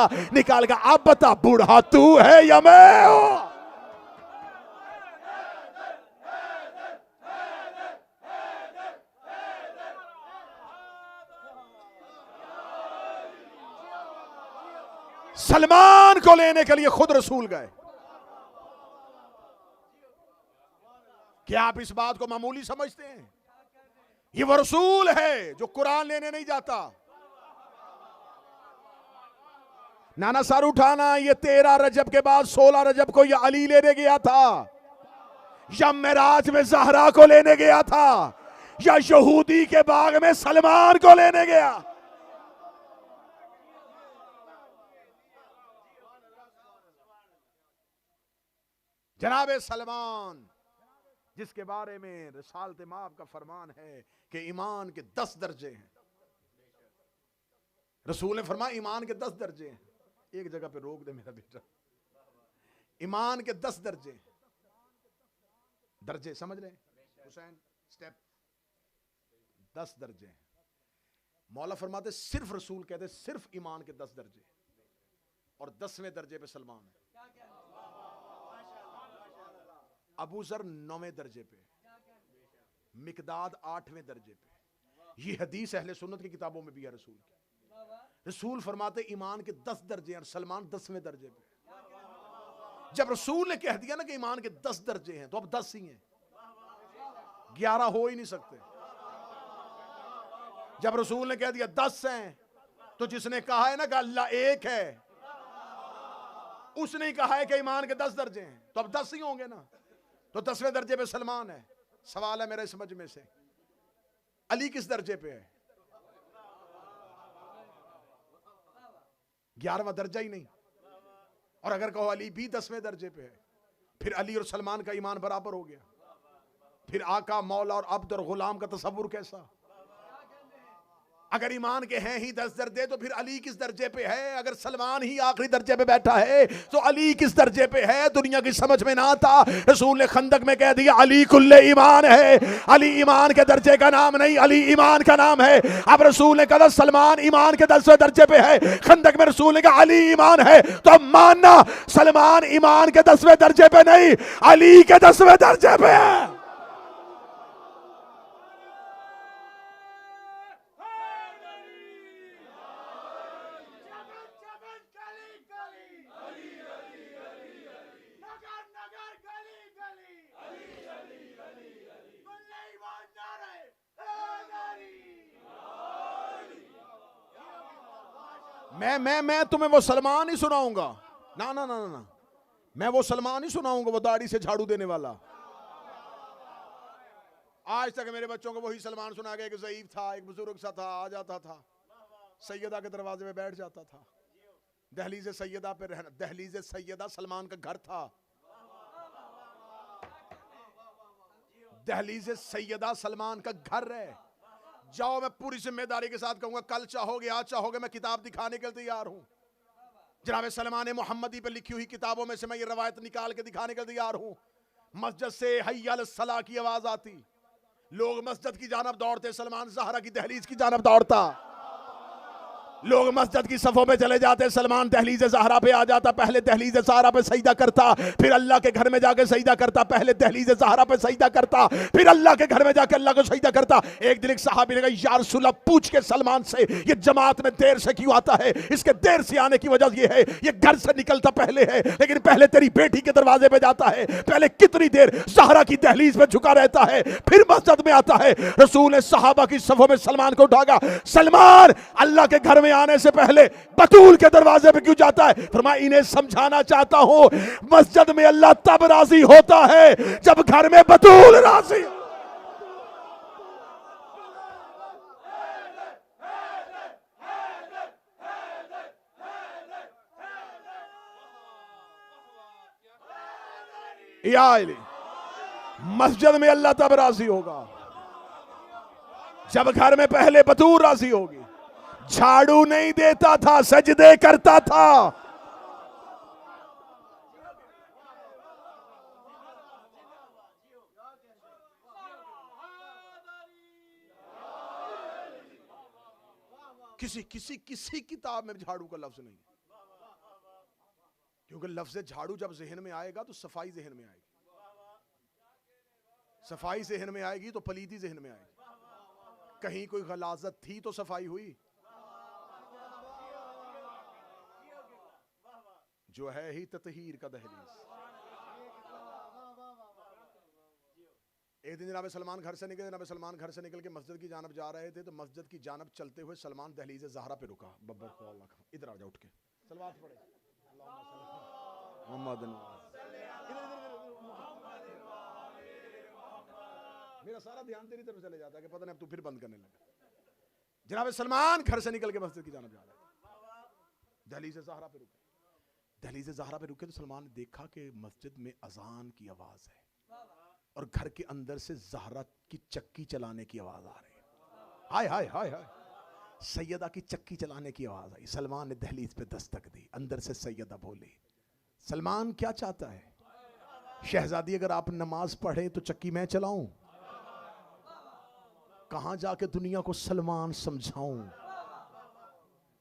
گا. اب بتا بوڑھا تو ہے یا میں ہوں؟ سلمان کو لینے کے لیے خود رسول گئے. کیا آپ اس بات کو معمولی سمجھتے ہیں؟ یہ وہ رسول ہے جو قرآن لینے نہیں جاتا. نانا سر اٹھانا، یہ 13 رجب کے بعد 16 رجب کو یہ علی لینے گیا تھا، یا معراج میں زہرا کو لینے گیا تھا، یا یہودی کے باغ میں سلمان کو لینے گیا. جناب سلمان جس کے بارے میں رسالت مآب کا فرمان ہے کہ ایمان کے 10 درجے ہیں. رسول نے فرمایا ایمان کے 10 درجے ہیں. ایک جگہ پہ روک دے میرا بیٹا. ایمان کے 10 درجے ہیں. درجے سمجھ رہے ہیں حسین؟ سٹیپ 10 درجے ہیں. مولا فرماتے صرف رسول کہتے صرف ایمان کے 10 درجے، اور 10ویں درجے پہ سلمان ہے. ابو ذر 9ویں درجے پہ، مقداد 8ویں درجے پہ. یہ حدیث اہل سنت کی کتابوں میں بھی ہے. رسول فرماتے ایمان کے 10 درجے ہیں اور سلمان 10ویں درجے پہ. جب رسول نے کہہ دیا نا کہ ایمان کے 10 درجے ہیں تو اب 10 ہی ہیں، 11 ہو ہی نہیں سکتے. جب رسول نے کہہ دیا 10 ہیں تو جس نے کہا ہے نا کہ اللہ ایک ہے، اس نے کہا ہے کہ ایمان کے 10 درجے ہیں تو اب 10 ہی ہوں گے نا. تو 10ویں درجے پہ سلمان ہے. سوال ہے میرے سمجھ میں سے، علی کس درجے پہ ہے؟ 11واں درجہ ہی نہیں. اور اگر کہو علی بھی 10ویں درجے پہ ہے، پھر علی اور سلمان کا ایمان برابر ہو گیا. پھر آقا، مولا اور عبد اور غلام کا تصور کیسا؟ اگر ایمان کے ہیں ہی 10 درجے تو پھر علی کس درجے پہ ہے؟ اگر سلمان ہی آخری درجے پہ بیٹھا ہے تو علی کس درجے پہ ہے؟ دنیا کی سمجھ میں نہ آتا. رسول نے خندق میں کہہ دیا علی کل ایمان ہے. علی ایمان کے درجے کا نام نہیں، علی ایمان کا نام ہے. اب رسول نے کہا سلمان ایمان کے 10ویں درجے پہ ہے. خندق میں رسول نے کہا علی ایمان ہے، تو اب ماننا سلمان ایمان کے 10ویں درجے پہ نہیں، علی کے 10ویں درجے پہ ہے. میں تمہیں وہ سلمان ہی سناؤں گا. نا میں وہ سلمان ہی سناؤں گا، وہ داڑھی سے جھاڑو دینے والا. آج تک میرے بچوں کو وہی سلمان سنا گیا کہ ضعیف تھا، ایک بزرگ سا تھا، آ جاتا تھا سیدہ کے دروازے میں بیٹھ جاتا تھا. دہلیز سیدہ پہ رہنا. دہلیز سیدہ سلمان کا گھر تھا. دہلیز سیدہ سلمان کا گھر ہے. جاؤ، میں پوری ذمہ داری کے ساتھ کہوں گا کل چاہو گے آج چاہو گے میں کتاب دکھانے کے لیے تیار ہوں. جناب سلمان محمدی پہ لکھی ہوئی کتابوں میں سے میں یہ روایت نکال کے دکھانے کے تیار ہوں. مسجد سے حی علی الصلاۃ کی آواز آتی, لوگ مسجد کی جانب دوڑتے, سلمان زہرا کی دہلیز کی جانب دوڑتا. لوگ مسجد کی صفوں پہ چلے جاتے, سلمان دہلیز زہرا پہ آ جاتا, پہلے دہلیز زہرا پہ سجدہ کرتا, پھر اللہ کے گھر میں جا کے سجدہ کرتا, پہلے دہلیز زہرا پہ سجدہ کرتا, پھر اللہ کے گھر میں جا کے اللہ کو سجدہ کرتا. ایک دن ایک صحابی نے کہا یا رسول اللہ پوچھ کے سلمان سے یہ جماعت میں دیر سے کیوں آتا ہے؟ اس کے دیر سے آنے کی وجہ یہ ہے یہ گھر سے نکلتا پہلے ہے لیکن پہلے تیری بیٹی کے دروازے پہ جاتا ہے, پہلے کتنی دیر زہرا کی دہلیز پہ جھکا رہتا ہے, پھر مسجد میں آتا ہے. رسول نے صحابہ کی صفوں میں سلمان کو اٹھا گا, سلمان اللہ کے گھر میں آنے سے پہلے بطول کے دروازے پہ کیوں جاتا ہے؟ فرمایا انہیں سمجھانا چاہتا ہوں مسجد میں اللہ تب راضی ہوتا ہے جب گھر میں بطول راضی. یا علی مسجد میں اللہ تب راضی ہوگا جب گھر میں پہلے بطول راضی ہوگی. جھاڑو نہیں دیتا تھا, سجدے کرتا تھا. کسی کتاب میں جھاڑو کا لفظ نہیں, کیونکہ لفظ جھاڑو جب ذہن میں آئے گا تو صفائی ذہن میں آئے گی, صفائی ذہن میں آئے گی تو پلیتی ذہن میں آئے گی. کہیں کوئی غلاظت تھی تو صفائی ہوئی, جو ہے ہی تطہیر کا دہلیز. ایک دن جناب سلمان گھر سے نکلے, جناب سلمان گھر سے نکل کے مسجد کی جانب جا رہے تھے تو مسجد کی جانب چلتے ہوئے سلمان دہلیز زہرا پہ رکا. ادھر آ جا اٹھ کے صلوات پڑھے محمد. میرا سارا دھیان تیری طرف چلے جاتا ہے کہ پتہ نہیں اب تو پھر بند کرنے لگا. جناب سلمان گھر سے نکل کے مسجد کی جانب جا رہے تھے, دہلیز زہرا پہ رکے. دہلیز زہرا پہ رکے تو سلمان نے دیکھا کہ مسجد میں اذان کی آواز ہے اور گھر کے اندر سے زہرا کی چکی چلانے کی آواز آ رہی ہے. ہائے ہائے ہائے ہائے, سیدہ کی چکی چلانے کی آواز آئی. سلمان نے دہلیز پہ دستک دی, اندر سے سیدہ بولی. سلمان کیا چاہتا ہے؟ شہزادی اگر آپ نماز پڑھیں تو چکی میں چلاؤں؟ کہاں جا کے دنیا کو سلمان سمجھاؤں؟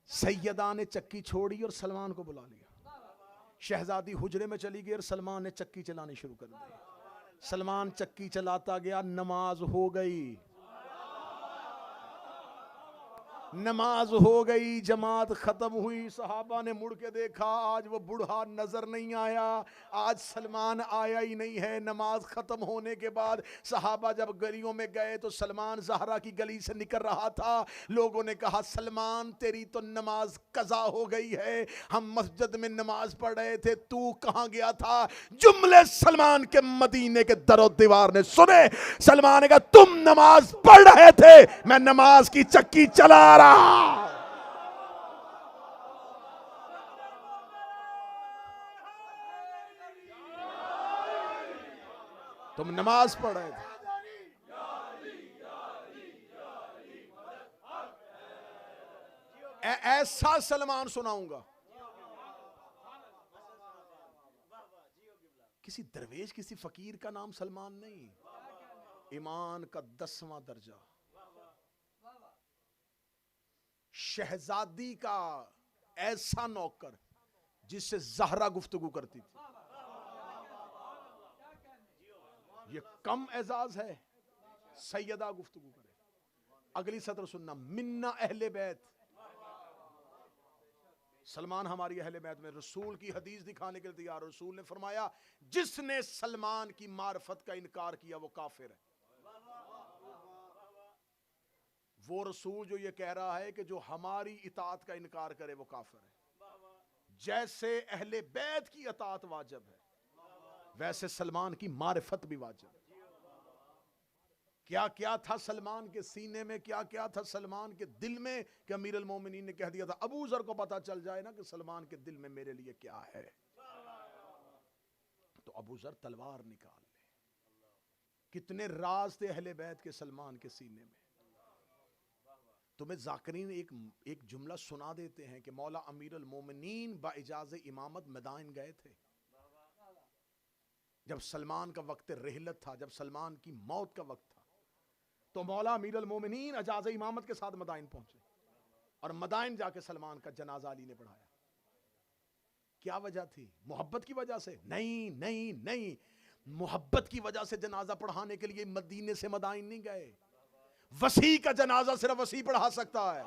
سیدہ نے چکی چھوڑی اور سلمان کو بلا لیا. شہزادی حجرے میں چلی گئی اور سلمان نے چکی چلانی شروع کر دی. سلمان چکی چلاتا گیا, نماز ہو گئی, نماز ہو گئی, جماعت ختم ہوئی. صحابہ نے مڑ کے دیکھا, آج وہ بوڑھا نظر نہیں آیا, آج سلمان آیا ہی نہیں ہے. نماز ختم ہونے کے بعد صحابہ جب گلیوں میں گئے تو سلمان زہرا کی گلی سے نکل رہا تھا. لوگوں نے کہا سلمان تیری تو نماز قضا ہو گئی ہے, ہم مسجد میں نماز پڑھ رہے تھے, تو کہاں گیا تھا؟ جملے سلمان کے مدینے کے در و دیوار نے سنے. سلمان نے کہا تم نماز پڑھ رہے تھے, میں نماز کی چکی چلا رہا. تم نماز پڑھ رہے تھے. ایسا سلمان سناؤں گا. کسی درویش کسی فقیر کا نام سلمان نہیں, ایمان کا 10واں درجہ, شہزادی کا ایسا نوکر جس سے زہرا گفتگو کرتی تھی. یہ کم اعزاز ہے سیدہ گفتگو کرے. اگلی سطر سننا, منا اہل بیت. سلمان ہماری اہل بیت میں. رسول کی حدیث دکھانے کے لیے تیار. رسول نے فرمایا جس نے سلمان کی معرفت کا انکار کیا وہ کافر ہے. وہ رسول جو یہ کہہ رہا ہے کہ جو ہماری اطاعت کا انکار کرے وہ کافر ہے. جیسے اہل بیت کی اطاعت واجب ہے ویسے سلمان کی معرفت بھی واجب ہے. کیا کیا تھا سلمان کے سینے میں, کیا کیا تھا سلمان کے دل میں کہ امیر المومنین نے کہہ دیا تھا ابو ذر کو پتا چل جائے نا کہ سلمان کے دل میں میرے لیے کیا ہے تو ابو ذر تلوار نکال لے. کتنے راز تھے اہل بیت کے سلمان کے سینے میں. تمہیں ذاکرین ایک جملہ سنا دیتے ہیں کہ مولا امیر المومنین با اجاز امامت مدائن گئے تھے جب سلمان کا وقت رحلت تھا، جب سلمان کی موت کا وقت تھا، تو مولا امیر المومنین اجاز امامت کے ساتھ مدائن پہنچے اور مدائن جا کے سلمان کا جنازہ علی نے پڑھایا۔ کیا وجہ تھی؟ محبت کی وجہ سے؟ نہیں نہیں نہیں، محبت کی وجہ سے جنازہ پڑھانے کے لیے مدینے سے مدائن نہیں گئے۔ وسیع کا جنازہ صرف وسیع پڑھا سکتا ہے۔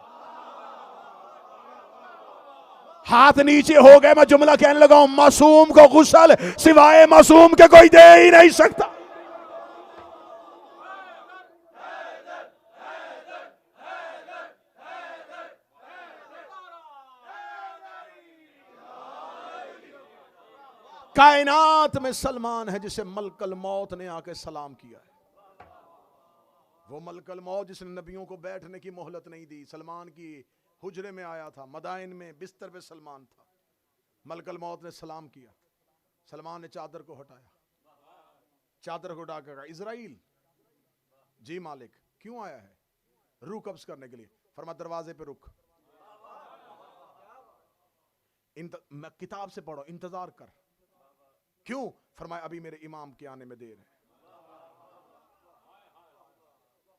ہاتھ نیچے ہو گئے، میں جملہ کہنے لگا ہوں، معصوم کو غسل سوائے معصوم کے کوئی دے ہی نہیں سکتا۔ کائنات میں سلمان ہے جسے ملک الموت نے آ کے سلام کیا ہے۔ وہ ملک الموت جس نے نبیوں کو بیٹھنے کی مہلت نہیں دی، سلمان کی حجرے میں آیا تھا، مدائن میں بستر پہ سلمان تھا، ملک الموت نے سلام کیا، سلمان نے چادر کو ہٹایا، چادر کو اٹھا کے کہا اسرائیل، جی مالک، کیوں آیا ہے؟ روح قبض کرنے کے لیے۔ فرمایا دروازے پہ رک، کتاب سے پڑھو، انتظار کر۔ کیوں؟ فرمایا ابھی میرے امام کے آنے میں دیر ہے۔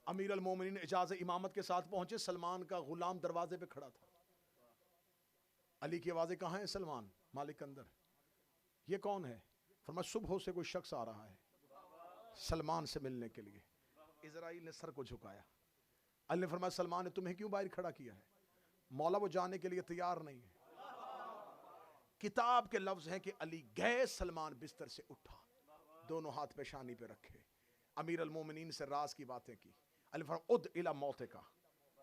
امیر المومنین اجازت امامت کے ساتھ پہنچے، سلمان کا غلام دروازے پہ کھڑا تھا۔ علی کی آوازیں کہاں ہیں؟ سلمان، مالک اندر۔ یہ کون ہے؟ فرمایا صبح سے کوئی شخص آ رہا ہے سلمان سے ملنے کے لیے۔ اسرائیل نے سر کو جھکایا۔ علی نے فرمایا سلمان نے تمہیں کیوں باہر کھڑا کیا ہے؟ مولا وہ جانے کے لیے تیار نہیں ہے۔ کتاب کے لفظ ہیں کہ علی گئے، سلمان بستر سے اٹھا، دونوں ہاتھ پیشانی پہ رکھے، امیر المومنین سے راز کی باتیں کی۔ علی فرمایا اد الی موتک،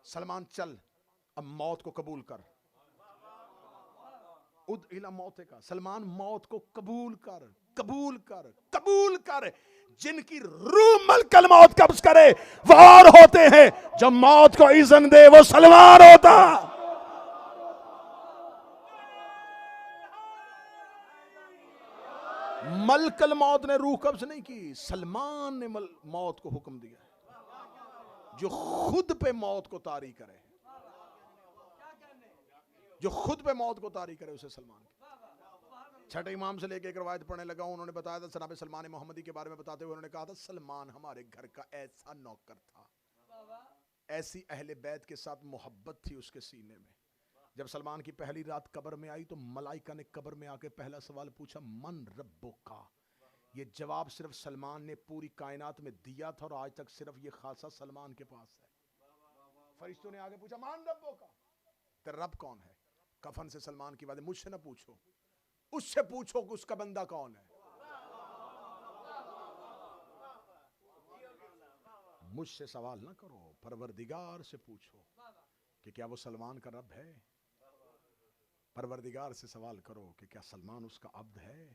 سلمان چل اب موت کو قبول کر۔ اد الی موتک، سلمان موت کو قبول کر، قبول کر، قبول کر۔ جن کی روح ملک الموت قبض کرے وہ اور ہوتے ہیں، جو موت کو اذن دے وہ سلمان ہوتا۔ ملک الموت نے روح قبض نہیں کی، سلمان نے موت کو حکم دیا ہے۔ جو خود پہ موت کو طاری کرے، جو خود پہ موت کو طاری کرے اسے سلمان کی۔ چھٹے امام سے لے کے ایک روایت پڑھنے لگا ہوں، انہوں نے بتایا تھا جناب سلمان محمدی کے بارے میں بتاتے ہوئے انہوں نے کہا تھا سلمان ہمارے گھر کا ایسا نوکر تھا، ایسی اہل بیت کے ساتھ محبت تھی اس کے سینے میں۔ جب سلمان کی پہلی رات قبر میں آئی تو ملائکہ نے قبر میں آ کے پہلا سوال پوچھا من ربکا۔ یہ جواب صرف سلمان نے پوری کائنات میں دیا تھا اور آج تک صرف یہ خاصہ سلمان کے پاس ہے۔ فرشتوں نے آگے پوچھا من ربکا، تیرا رب کون ہے؟ کفن سے سلمان کی باتیں مجھ سے نہ پوچھو، اس سے پوچھو کہ اس کا بندہ کون ہے۔ مجھ سے سوال نہ کرو، پروردگار سے پوچھو کہ کیا وہ سلمان کا رب ہے۔ پروردگار سے سوال کرو کہ کیا سلمان اس کا عبد ہے،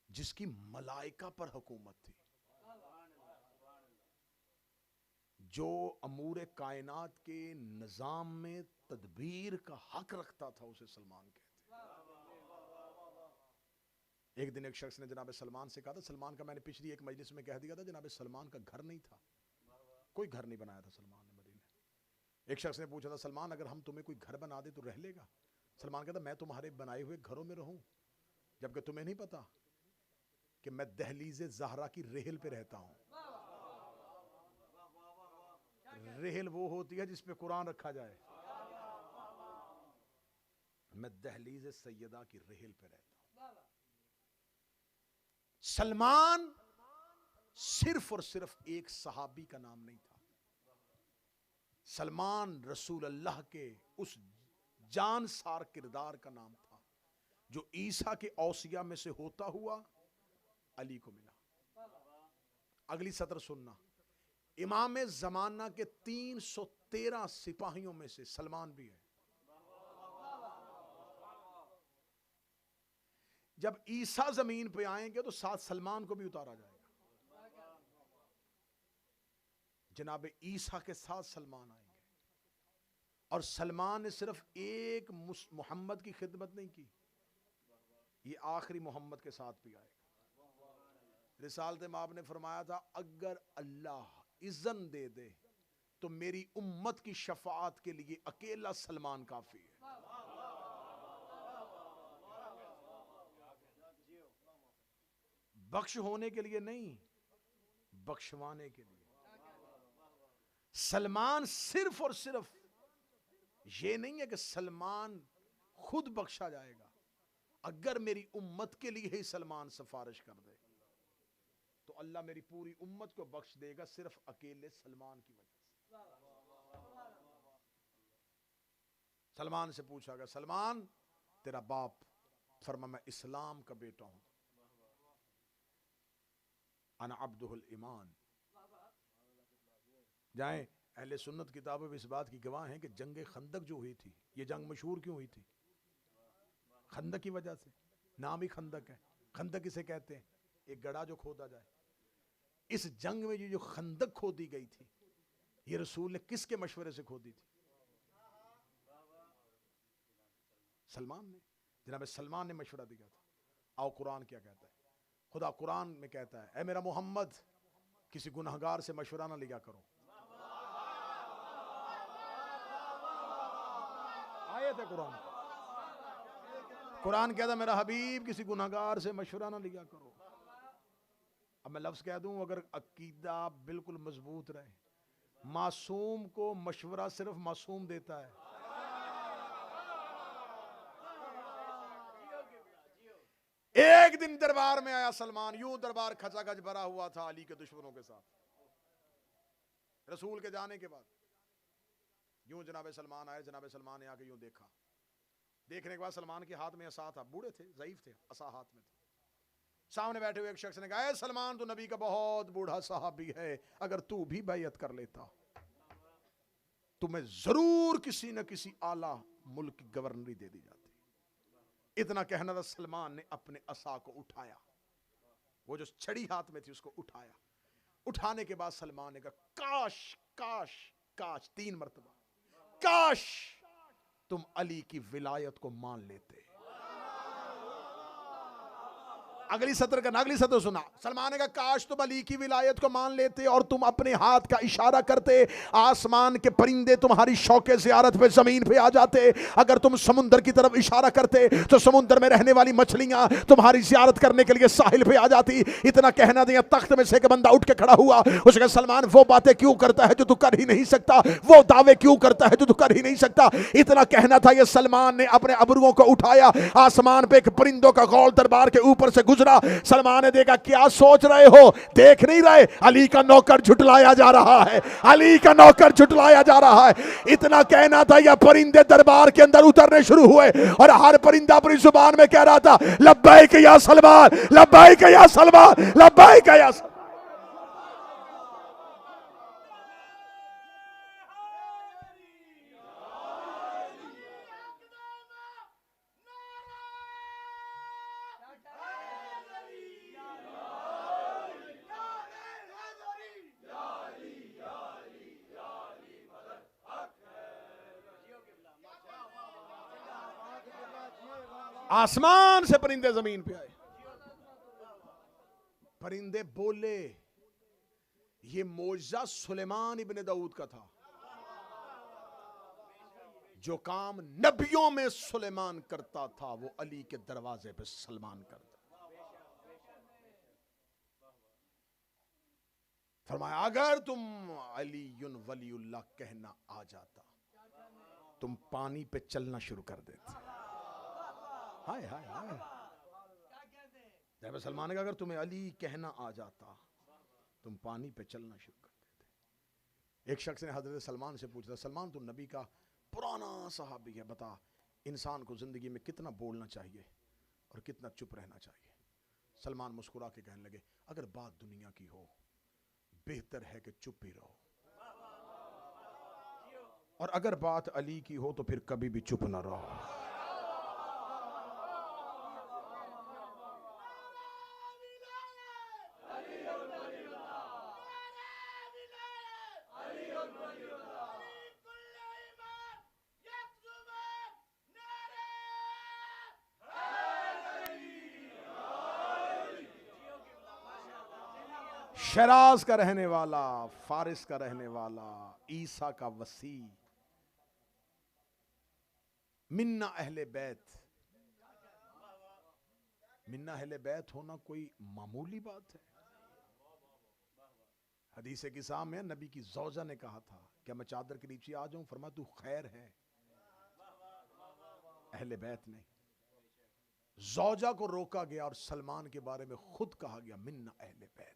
جس کی ملائکہ پر حکومت تھی، جو امور کائنات کے نظام میں تدبیر کا حق رکھتا تھا، اسے سلمان کہتے۔ ایک دن ایک شخص نے جناب سلمان سے کہا تھا، سلمان کا میں نے پچھلی ایک مجلس میں کہہ دیا تھا جناب سلمان کا گھر نہیں تھا، کوئی گھر نہیں بنایا تھا سلمان نے مدینے۔ ایک شخص نے پوچھا تھا سلمان اگر ہم تمہیں کوئی گھر بنا دے تو رہ لے گا؟ سلمان کہتا میں تمہارے بنائے ہوئے گھروں میں رہوں، جبکہ تمہیں نہیں پتا کہ میں دہلیز زہرا کی رحل پہ رہتا ہوں۔ رحل وہ ہوتی ہے جس پہ قرآن رکھا جائے، میں دہلیز سیدہ کی رحل پہ رہتا ہوں۔ سلمان صرف اور صرف ایک صحابی کا نام نہیں تھا، سلمان رسول اللہ کے اس جان سار کردار کا نام تھا جو عیسیٰ کے اوصیہ میں سے ہوتا ہوا علی کو ملا۔ اگلی سطر سننا، امام زمانہ کے 313 سپاہیوں میں سے سلمان بھی ہے۔ جب عیسیٰ زمین پہ آئیں گے تو ساتھ سلمان کو بھی اتارا جائے گا، جناب عیسیٰ کے ساتھ سلمان آئیں گے۔ اور سلمان نے صرف ایک محمد کی خدمت نہیں کی، یہ آخری محمد کے ساتھ بھی آئے گا۔ رسالت مآب نے فرمایا تھا اگر اللہ اذن دے دے تو میری امت کی شفاعت کے لیے اکیلا سلمان کافی ہے. بخش ہونے کے لیے نہیں، بخشوانے کے لیے. سلمان صرف اور صرف یہ نہیں ہے کہ سلمان خود بخشا جائے گا. اگر میری امت کے لیے ہی سلمان سفارش کر دے تو اللہ میری پوری امت کو بخش دے گا صرف اکیلے سلمان کی وجہ سے. سلمان سے پوچھا گیا سلمان تیرا باپ؟ فرما میں اسلام کا بیٹا ہوں، انا عبدہ الایمان. جائیں اہل سنت کتابوں میں اس بات کی گواہ ہیں کہ جنگ خندق جو ہوئی تھی، یہ جنگ مشہور کیوں ہوئی تھی؟ خندق کی وجہ سے. نام ہی خندق ہے. خندق کسے کہتے ہیں؟ ایک گڑھا جو کھودا جائے. اس جنگ میں جو خندق کھودی گئی تھی یہ رسول نے کس کے مشورے سے کھودی تھی؟ سلمان نے. جناب سلمان نے مشورہ دیا تھا. آؤ قرآن کیا کہتا ہے. خدا قرآن میں کہتا ہے اے میرا محمد کسی گنہگار سے مشورہ نہ لیا کرو. آیت ہے قرآن. قرآن کہتا ہے میرا حبیب کسی گنہگار سے مشورہ نہ لیا کرو. اب میں لفظ کہہ دوں اگر عقیدہ بالکل مضبوط رہے، معصوم کو مشورہ صرف معصوم دیتا ہے. ایک دن دربار میں آیا سلمان، یوں دربار کھچا کھچ بھرا ہوا تھا علی کے دشمنوں کے ساتھ. رسول کے جانے کے بعد یوں جناب سلمان آئے. جناب سلمان نے آ کے یوں دیکھا. دیکھنے کے بعد سلمان کے ہاتھ میں عصا تھا. بوڑھے تھے، ضعیف تھے، عصا ہاتھ میں تھا. سامنے بیٹھے ہوئے ایک شخص نے کہا اے سلمان تو نبی کا بہت بوڑھا صحابی ہے، اگر تو بھی بیعت کر لیتا تمہیں ضرور کسی نہ کسی اعلیٰ ملک کی گورنری دے دی جاتی. اتنا کہنا تھا سلمان نے اپنے عصا کو اٹھایا، وہ جو چھڑی ہاتھ میں تھی اس کو اٹھایا. اٹھانے کے بعد سلمان نے کہا کاش کاش کاش 3 مرتبہ، کاش تم علی کی ولایت کو مان لیتے. اگلی سطر کا اگلی سطر سنا. سلمان نے کہا کاش تم علی کی ولایت کو مان لیتے اور تم اپنے ہاتھ کا اشارہ کرتے، آسمان کے پرندے تمہاری شوق زیارت پہ زمین پہ آ جاتے. اگر تم سمندر کی طرف اشارہ کرتے تو سمندر میں رہنے والی مچھلیاں تمہاری زیارت کرنے کے لیے ساحل پہ آ جاتی. اتنا کہنا دیا تخت میں سے ایک بندہ اٹھ کے کھڑا ہوا. اس نے کہا سلمان وہ باتیں کیوں کرتا ہے جو تو کر ہی نہیں سکتا، وہ دعوے کیوں کرتا ہے جو تو کر ہی نہیں سکتا. اتنا کہنا تھا یہ سلمان نے اپنے ابروؤں کو اٹھایا. آسمان پہ ایک پرندوں کا غول دربار کے اوپر سے گزرا. سلمان نے دیکھا کیا سوچ رہے ہو، دیکھ نہیں رہے علی کا نوکر جھٹلایا جا رہا ہے، علی کا نوکر جھٹلایا جا رہا ہے. اتنا کہنا تھا یہ پرندے دربار کے اندر اترنے شروع ہوئے اور ہر پرندہ اپنی زبان میں کہہ رہا تھا لبیک یا سلمان، لبیک یا سلمان، لبیک یا سلمان. آسمان سے پرندے زمین پہ آئے. پرندے بولے. یہ معجزہ سلیمان ابن داؤد کا تھا. جو کام نبیوں میں سلیمان کرتا تھا وہ علی کے دروازے پہ سلمان کرتا. فرمایا اگر تم علی ولی اللہ کہنا آ جاتا تم پانی پہ چلنا شروع کر دیتے. ہائے ہائے ہائے. جب سلمان نے کہا اگر تمہیں علی کہنا آ جاتا تم پانی پہ چلنا شروع کر دیتے. ایک شخص نے حضرت سلمان سے پوچھا سلمان تو نبی کا پرانا صحابی ہے، بتا انسان کو زندگی میں کتنا بولنا چاہیے اور کتنا چپ رہنا چاہیے. سلمان مسکرا کے کہنے لگے اگر بات دنیا کی ہو بہتر ہے کہ چپ ہی رہو، اور اگر بات علی کی ہو تو پھر کبھی بھی چپ نہ رہو. شیراز کا رہنے والا، فارس کا رہنے والا، عیسیٰ کا وسیع، منا اہل بیت. منا اہل بیت ہونا کوئی معمولی بات ہے؟ حدیث قصہ میں نبی کی زوجہ نے کہا تھا کیا میں چادر کے نیچے آ جاؤں؟ فرمایا تو خیر ہے. اہل بیت نے زوجہ کو روکا گیا اور سلمان کے بارے میں خود کہا گیا منا اہل بیت.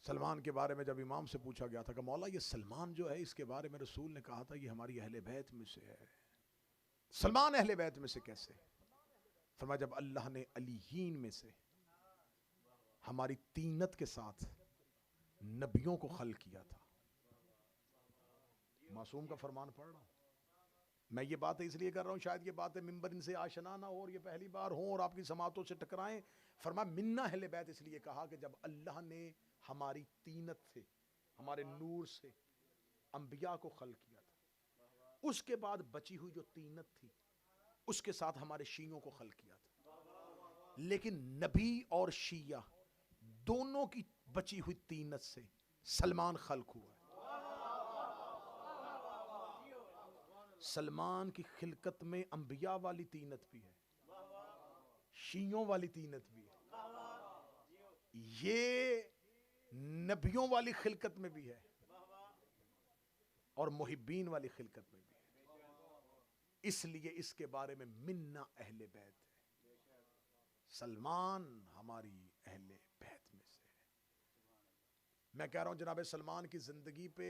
سلمان کے بارے میں جب امام سے پوچھا گیا تھا کہ مولا یہ سلمان جو ہے اس کے بارے میں رسول نے کہا تھا یہ ہماری اہل بیت میں سے ہے، سلمان اہل بیت میں سے کیسے؟ فرمایا جب اللہ نے علیین میں سے ہماری تینت کے ساتھ نبیوں کو خلق کیا تھا. معصوم کا فرمان پڑھ رہا ہوں میں. یہ باتیں اس لیے کر رہا ہوں شاید یہ باتیں ممبر ان سے آشنا نہ ہو اور یہ پہلی بار ہوں اور آپ کی سماعتوں سے ٹکرائیں. فرمایا منا اہل بیت اس لیے کہا کہ جب اللہ نے ہماری تینت سے، ہمارے نور سے انبیاء کو خلق کیا تھا، اس کے بعد بچی ہوئی جو تینت تھی اس کے ساتھ ہمارے شیعوں کو خلق کیا تھا. لیکن نبی اور شیعہ دونوں کی بچی ہوئی تینت سے سلمان خلق ہوا ہے. سلمان کی خلقت میں انبیاء والی تینت بھی ہے، شیعوں والی تینت بھی ہے، یہ نبیوں والی خلقت میں بھی ہے اور محبین والی خلقت میں بھی ہے. اس لیے اس کے بارے میں منا اہل بیت ہے. سلمان ہماری اہل بیت میں سے ہے. میں کہہ رہا ہوں جناب سلمان کی زندگی پہ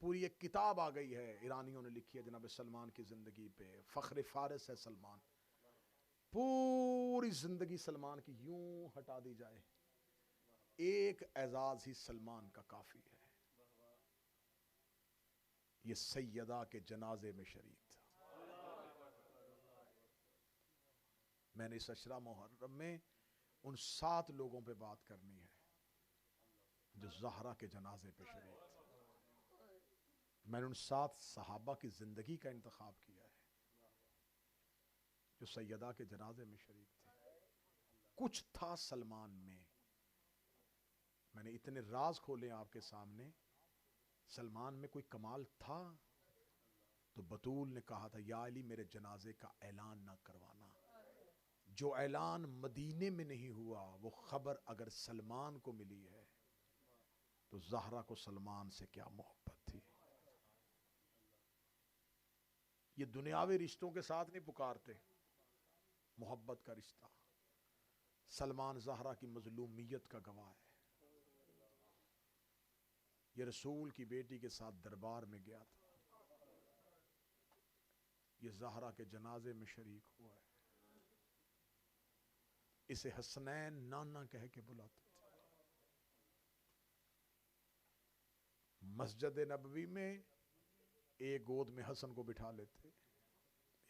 پوری ایک کتاب آ گئی ہے، ایرانیوں نے لکھی ہے جناب سلمان کی زندگی پہ. فخر فارس ہے سلمان. پوری زندگی سلمان کی یوں ہٹا دی جائے ایک اعزاز ہی سلمان کا کافی ہے، یہ سیدہ کے جنازے میں شریک تھا. میں نے اس عشرہ محرم میں ان 7 لوگوں پہ بات کرنی ہے جو زہرا کے جنازے پہ شریک تھے. میں نے ان 7 صحابہ کی زندگی کا انتخاب کیا ہے جو سیدہ کے جنازے میں شریک تھے. کچھ تھا سلمان میں نے اتنے راز کھولے آپ کے سامنے. سلمان میں کوئی کمال تھا تو بطول نے کہا تھا یا علی میرے جنازے کا اعلان نہ کروانا. جو اعلان مدینے میں نہیں ہوا وہ خبر اگر سلمان کو ملی ہے تو زہرا کو سلمان سے کیا محبت تھی. یہ دنیاوی رشتوں کے ساتھ نہیں پکارتے، محبت کا رشتہ. سلمان زہرا کی مظلومیت کا گواہ ہے. یہ رسول کی بیٹی کے ساتھ دربار میں گیا تھا، یہ زہرا کے جنازے میں شریک ہوا ہے. اسے حسنین نانا کہہ کے بلاتے تھے. مسجد نبوی میں ایک گود میں حسن کو بٹھا لیتے،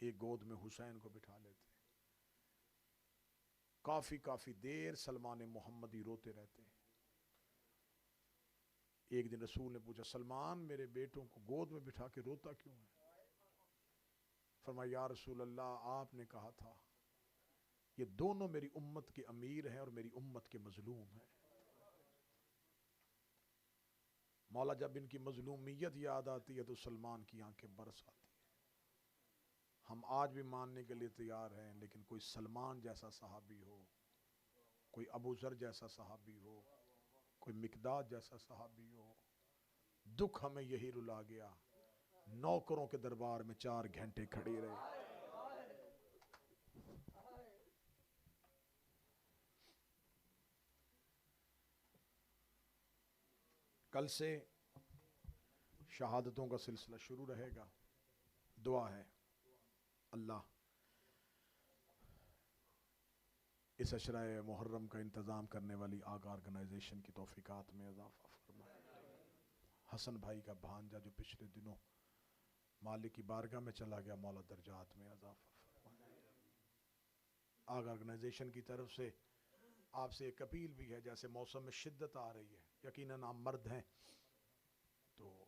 ایک گود میں حسین کو بٹھا لیتے. کافی دیر سلمان محمدی روتے رہتے. ایک دن رسول نے پوچھا سلمان میرے بیٹوں کو گود میں بٹھا کے روتا کیوں ہے؟ فرمایا یا رسول اللہ آپ نے کہا تھا یہ دونوں میری امت کے امیر ہیں اور میری امت کے مظلوم ہیں. مولا جب ان کی مظلومیت یاد آتی ہے تو سلمان کی آنکھیں برس آتی ہیں. ہم آج بھی ماننے کے لیے تیار ہیں لیکن کوئی سلمان جیسا صحابی ہو، کوئی ابو ذر جیسا صحابی ہو، کوئی مقداد جیسا صحابی ہو. دکھ ہمیں یہی رلا گیا، نوکروں کے دربار میں 4 گھنٹے کھڑی رہے. کل سے شہادتوں کا سلسلہ شروع رہے گا. دعا ہے اللہ اس عشرہ محرم کا انتظام کرنے والی آگا آرگنائزیشن کی توفیقات میں اضافہ فرمائے. حسن بھائی کا بھانجا جو پچھلے دنوں مالک کی بارگاہ میں چلا گیا، مولا درجات میں اضافہ فرمائے. آگا آرگنائزیشن کی طرف سے آپ سے ایک اپیل بھی ہے، جیسے موسم میں شدت آ رہی ہے، یقیناً آپ مرد ہیں تو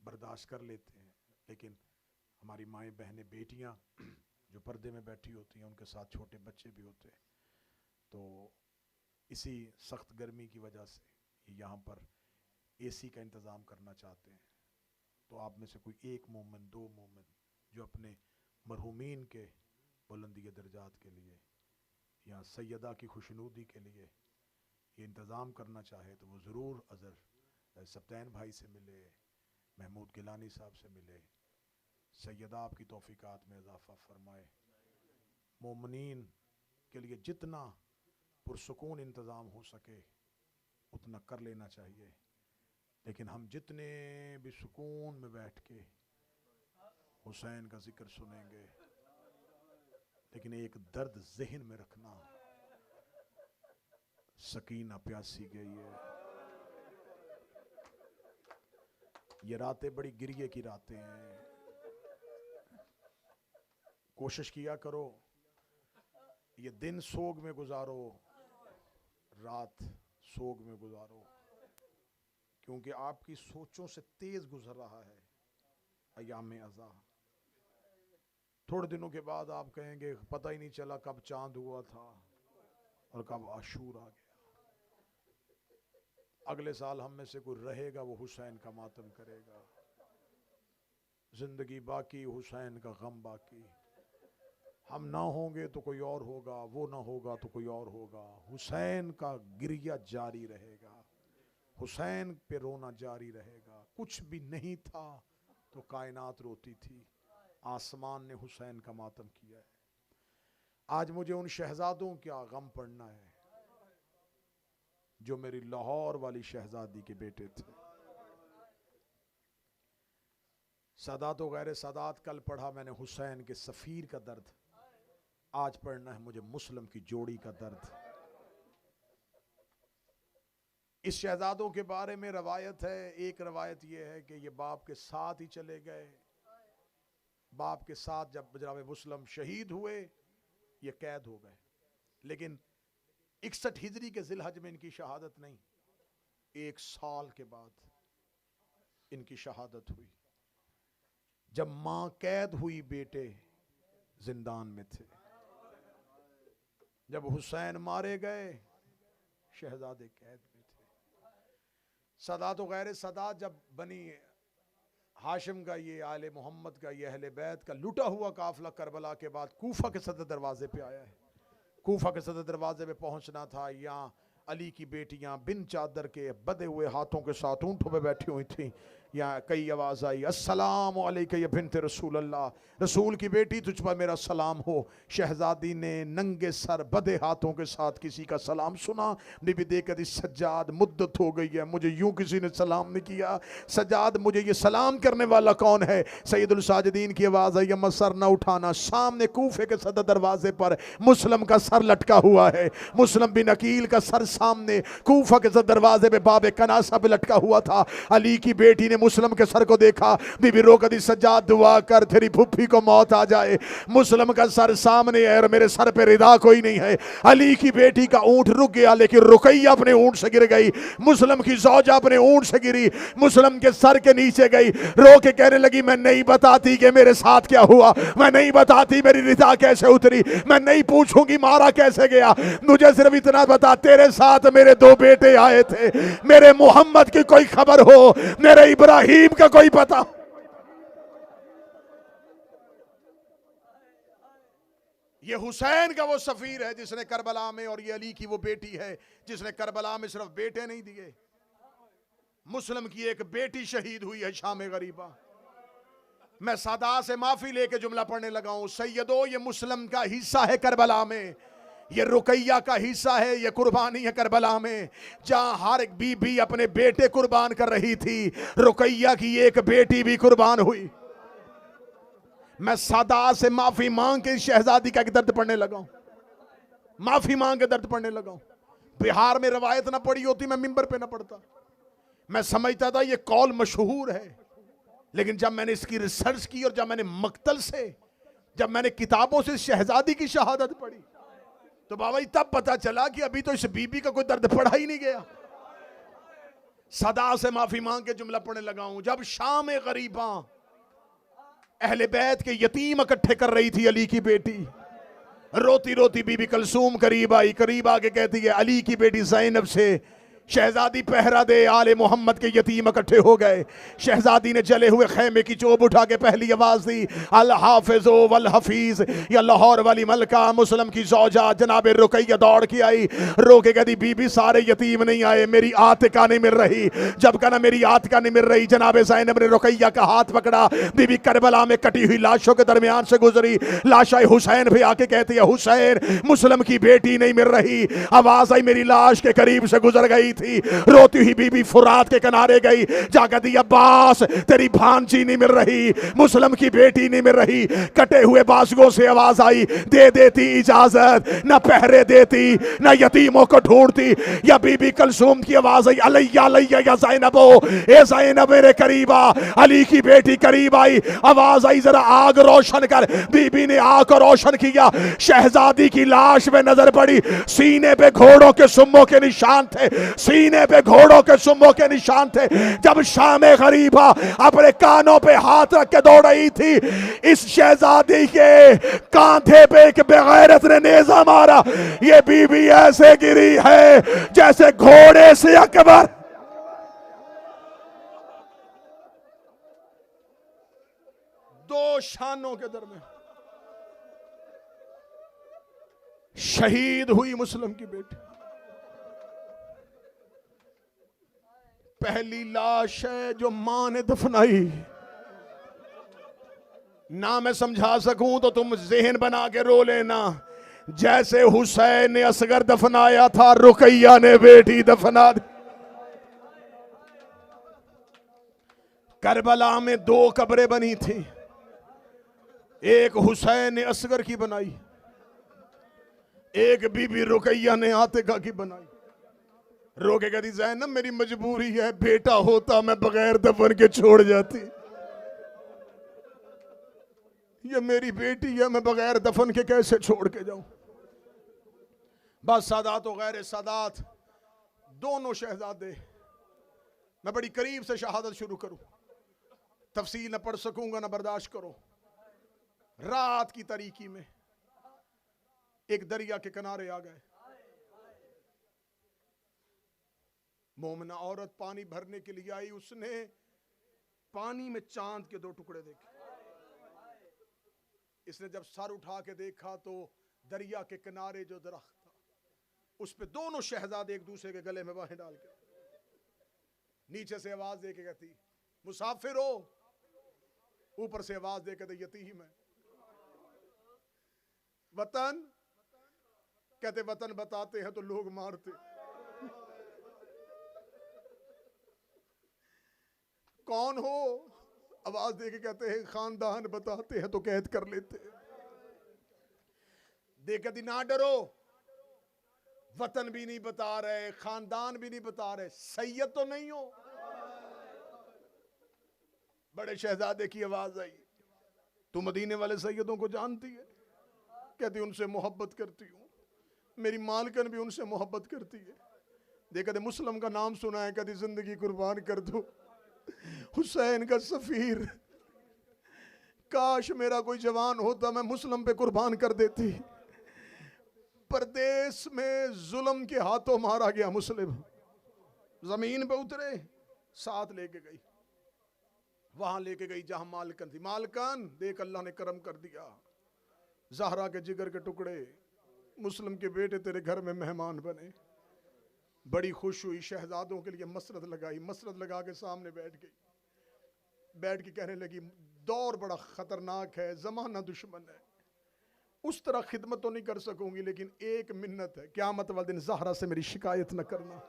برداشت کر لیتے ہیں، لیکن ہماری مائیں بہنیں بیٹیاں جو پردے میں بیٹھی ہوتی ہیں ان کے ساتھ چھوٹے بچے بھی ہوتے ہیں، تو اسی سخت گرمی کی وجہ سے یہاں پر اے سی کا انتظام کرنا چاہتے ہیں، تو آپ میں سے کوئی ایک مومن، دو مومن جو اپنے مرحومین کے بلندی درجات کے لیے یا سیدہ کی خوشنودی کے لیے یہ انتظام کرنا چاہے تو وہ ضرور اظہر سبطین بھائی سے ملے، محمود گیلانی صاحب سے ملے، سیدہ آپ کی توفیقات میں اضافہ فرمائے۔ مومنین کے لیے جتنا پرسکون انتظام ہو سکے اتنا کر لینا چاہیے، لیکن ہم جتنے بھی سکون میں بیٹھ کے حسین کا ذکر سنیں گے، لیکن ایک درد ذہن میں رکھنا، سکینہ پیاسی گئی ہے۔ یہ راتیں بڑی گریے کی راتیں ہیں، کوشش کیا کرو یہ دن سوگ میں گزارو، رات سوگ میں گزارو، کیونکہ آپ کی سوچوں سے تیز گزر رہا ہے ایام ازاں۔ تھوڑے دنوں کے بعد آپ کہیں گے پتہ ہی نہیں چلا کب چاند ہوا تھا اور کب عاشور آ گیا۔ اگلے سال ہم میں سے کوئی رہے گا وہ حسین کا ماتم کرے گا، زندگی باقی حسین کا غم باقی۔ ہم نہ ہوں گے تو کوئی اور ہوگا، وہ نہ ہوگا تو کوئی اور ہوگا، حسین کا گریہ جاری رہے گا، حسین پہ رونا جاری رہے گا۔ کچھ بھی نہیں تھا تو کائنات روتی تھی، آسمان نے حسین کا ماتم کیا ہے۔ آج مجھے ان شہزادوں کا غم پڑنا ہے جو میری لاہور والی شہزادی کے بیٹے تھے۔ سادات و غیر سادات کل پڑھا میں نے حسین کے سفیر کا درد، آج پڑھنا ہے مجھے مسلم کی جوڑی کا درد۔ اس شہزادوں کے بارے میں روایت ہے، ایک روایت یہ ہے کہ یہ باپ کے ساتھ ہی چلے گئے، باپ کے ساتھ جب جناب مسلم شہید ہوئے یہ قید ہو گئے، لیکن 61 ہجری کے ذی الحج میں ان کی شہادت نہیں، 1 سال کے بعد ان کی شہادت ہوئی، جب ماں قید ہوئی بیٹے زندان میں تھے۔ جب حسین مارے گئے شہزادے قید میں تھے۔ سادات و غیر سادات جب بنی ہاشم کا، یہ آل محمد کا، یہ اہل بیت کا لٹا ہوا قافلہ کربلا کے بعد کوفہ کے صدر دروازے پہ آیا ہے، کوفہ کے صدر دروازے پہ پہنچنا تھا، یہاں علی کی بیٹیاں بن چادر کے بدے ہوئے ہاتھوں کے ساتھ اونٹوں پہ بیٹھی ہوئی تھیں، یہاں کئی آواز آئی السلام علیکہ یا بنت رسول اللہ، رسول کی بیٹی تجھ پر میرا سلام ہو۔ شہزادی نے ننگے سر بدے ہاتھوں کے ساتھ کسی کا سلام سنا، بی بی دیکھ کر سجاد مدت ہو گئی ہے مجھے یوں کسی نے سلام نہیں کیا، سجاد مجھے یہ سلام کرنے والا کون ہے؟ سید الساجدین کی آواز آئی اما سر نہ اٹھانا، سامنے کوفے کے صدر دروازے پر مسلم کا سر لٹکا ہوا ہے، مسلم بن عقیل کا سر سامنے کوفہ کے صدر دروازے پہ باب کناسہ پہ لٹکا ہوا تھا۔ علی کی بیٹی نے مسلم کے سر کو دیکھا، بی بی رو کدی سجاد دعا کر تیری پھپھی کو موت آ جائے، مسلم کا سر سامنے ہے اور میرے سر پہ ردا کوئی نہیں ہے۔ علی کی بیٹی کا اونٹ رک گیا لیکن رقیہ اپنے اونٹ سے گر گئی، مسلم کی زوجہ اپنے اونٹ سے گری، مسلم کے سر کے نیچے گئی، رو کے کہنے لگی میں نہیں بتاتی کہ میرے ساتھ کیا ہوا، میں نہیں بتاتی میری ردا کیسے اتری، میں نہیں پوچھوں گی مارا کیسے گیا، مجھے صرف اتنا بتا تیرے ساتھ میرے 2 بیٹے آئے تھے، میرے محمد کی کوئی خبر ہو، میرے ابراہیم کا کوئی پتہ۔ یہ حسین کا وہ سفیر ہے جس نے کربلا میں، اور یہ علی کی وہ بیٹی ہے جس نے کربلا میں صرف بیٹے نہیں دیے، مسلم کی ایک بیٹی شہید ہوئی ہے شام غریبہ۔ میں سادات سے معافی لے کے جملہ پڑھنے لگا ہوں، سیدو یہ مسلم کا حصہ ہے کربلا میں، یہ رقیہ کا حصہ ہے، یہ قربانی ہے کربلا میں، جہاں ہر ایک بی بی اپنے بیٹے قربان کر رہی تھی، رقیہ کی ایک بیٹی بھی قربان ہوئی۔ میں سادات سے معافی مانگ کے شہزادی کا ایک درد پڑھنے لگا ہوں، معافی مانگ کے درد پڑھنے لگا ہوں۔ بہار میں روایت نہ پڑھی ہوتی میں منبر پہ نہ پڑھتا، میں سمجھتا تھا یہ قول مشہور ہے، لیکن جب میں نے اس کی ریسرچ کی اور جب میں نے مقتل سے، جب میں نے کتابوں سے شہزادی کی شہادت پڑھی تو بابا تب پتا چلا کہ ابھی تو اس بی بی کا کوئی درد پڑھا ہی نہیں گیا۔ صدا سے معافی مانگ کے جملہ پڑھنے لگا ہوں، جب شام غریباں اہل بیت کے یتیم اکٹھے کر رہی تھی علی کی بیٹی، روتی روتی بی بی کلثوم قریب آئی، قریب آ کے کہتی ہے علی کی بیٹی زینب سے شہزادی پہرا دے، آل محمد کے یتیم اکٹھے ہو گئے۔ شہزادی نے جلے ہوئے خیمے کی چوب اٹھا کے پہلی آواز دی، الحافظ والحفیظ، یا لاہور والی ملکہ مسلم کی زوجہ جناب رقیہ دوڑ کے آئی، رو کے کہتی بی بی سارے یتیم نہیں آئے، میری آتکا نہیں مل رہی۔ جب کہنا میری آتکا نہیں مل رہی، جناب زینب نے رقیہ کا ہاتھ پکڑا، بی بی کربلا میں کٹی ہوئی لاشوں کے درمیان سے گزری، لاشائے حسین بھی آ کے کہتی ہے حسین مسلم کی بیٹی نہیں مل رہی۔ آواز آئی میری لاش کے قریب سے گزر گئی تھی، روتی ہوئی بی بی فرات کے کنارے گئی، جا کے دی عباس تیری بھانجی نہیں مل رہی، مسلم کی بیٹی نہیں مل رہی۔ کٹے ہوئے بازگوں سے آواز آئی دے دیتی اجازت، نہ پہرے دیتی نہ یتیموں کو ڈھونڈتی۔ یا بی بی کلثوم کی آواز آئی علیہ علیہ یا زینبو، اے زینب میرے قریب آ، علی کی بیٹی قریب آئی، آواز آئی ذرا آگ روشن کر۔ بی بی نے آگ کو روشن کیا، شہزادی کی لاش میں نظر پڑی، سینے پہ گھوڑوں کے سموں کے نشان تھے، سینے پہ گھوڑوں کے سموں کے نشان تھے۔ جب شام غریبہ اپنے کانوں پہ ہاتھ رکھ کے دوڑ رہی تھی، اس شہزادی کے کاندھے پہ ایک بغیرت نے نیزہ مارا، یہ بی بی ایسے گری ہے جیسے گھوڑے سے اکبر۔ دو شانوں کے درمیان شہید ہوئی مسلم کی بیٹی، پہلی لاش ہے جو ماں نے دفنائی۔ نہ میں سمجھا سکوں تو تم ذہن بنا کے رو لینا، جیسے حسین نے اصغر دفنایا تھا رقیہ نے بیٹی دفنا دی۔ کربلا میں دو قبریں بنی تھیں، ایک حسین نے اصغر کی بنائی، ایک بی بی رقیہ نے عاتقہ کی بنائی۔ رو کے کہتی زینب میری مجبوری ہے، بیٹا ہوتا میں بغیر دفن کے چھوڑ جاتی، یہ میری بیٹی ہے میں بغیر دفن کے کیسے چھوڑ کے جاؤں۔ بس سادات و غیر سادات دونوں شہزادے، میں بڑی قریب سے شہادت شروع کروں، تفصیل نہ پڑھ سکوں گا، نہ برداشت کرو۔ رات کی تاریکی میں ایک دریا کے کنارے آ گئے، مومنہ عورت پانی بھرنے کے لیے آئی، اس نے پانی میں چاند کے دو ٹکڑے دیکھے۔ اس نے جب سر اٹھا کے دیکھا تو دریا کے کنارے جو درخت تھا اس پہ دونوں شہزادے ایک دوسرے کے گلے میں باہیں ڈال کے، نیچے سے آواز دے کے کہتی مسافر ہو، اوپر سے آواز دے کے کہتے یتیم ہے۔ وطن کہتے وطن بتاتے ہیں تو لوگ مارتے، کون ہو؟ آواز دے کے کہتے ہیں خاندان بتاتے ہیں تو قید کر لیتے۔ دیکھ کہتی نہ ڈرو، وطن بھی نہیں بتا رہے، خاندان بھی نہیں بتا رہے، سید تو نہیں ہو؟ بڑے شہزادے کی آواز آئی تو مدینے والے سیدوں کو جانتی ہے؟ کہتی ان سے محبت کرتی ہوں، میری مالکن بھی ان سے محبت کرتی ہے۔ دیکھتے مسلم کا نام سنا ہے، کہتی زندگی قربان کر دو، حسین کا سفیر، کاش میرا کوئی جوان ہوتا میں مسلم پہ قربان کر دیتی۔ پردیس میں ظلم کے ہاتھوں مارا گیا مسلم، زمین پہ اترے، ساتھ لے کے گئی، وہاں لے کے گئی جہاں مالکن تھی۔ مالکن دیکھ اللہ نے کرم کر دیا، زہرا کے جگر کے ٹکڑے، مسلم کے بیٹے تیرے گھر میں مہمان بنے۔ بڑی خوش ہوئی، شہزادوں کے لیے مسرت لگائی، مسرت لگا کے سامنے بیٹھ گئی، بیٹھ کے کہنے لگی دور بڑا خطرناک ہے، زمانہ دشمن ہے، اس طرح خدمت تو نہیں کر سکوں گی، لیکن ایک منت ہے، قیامت والے دن زہرا سے میری شکایت نہ کرنا۔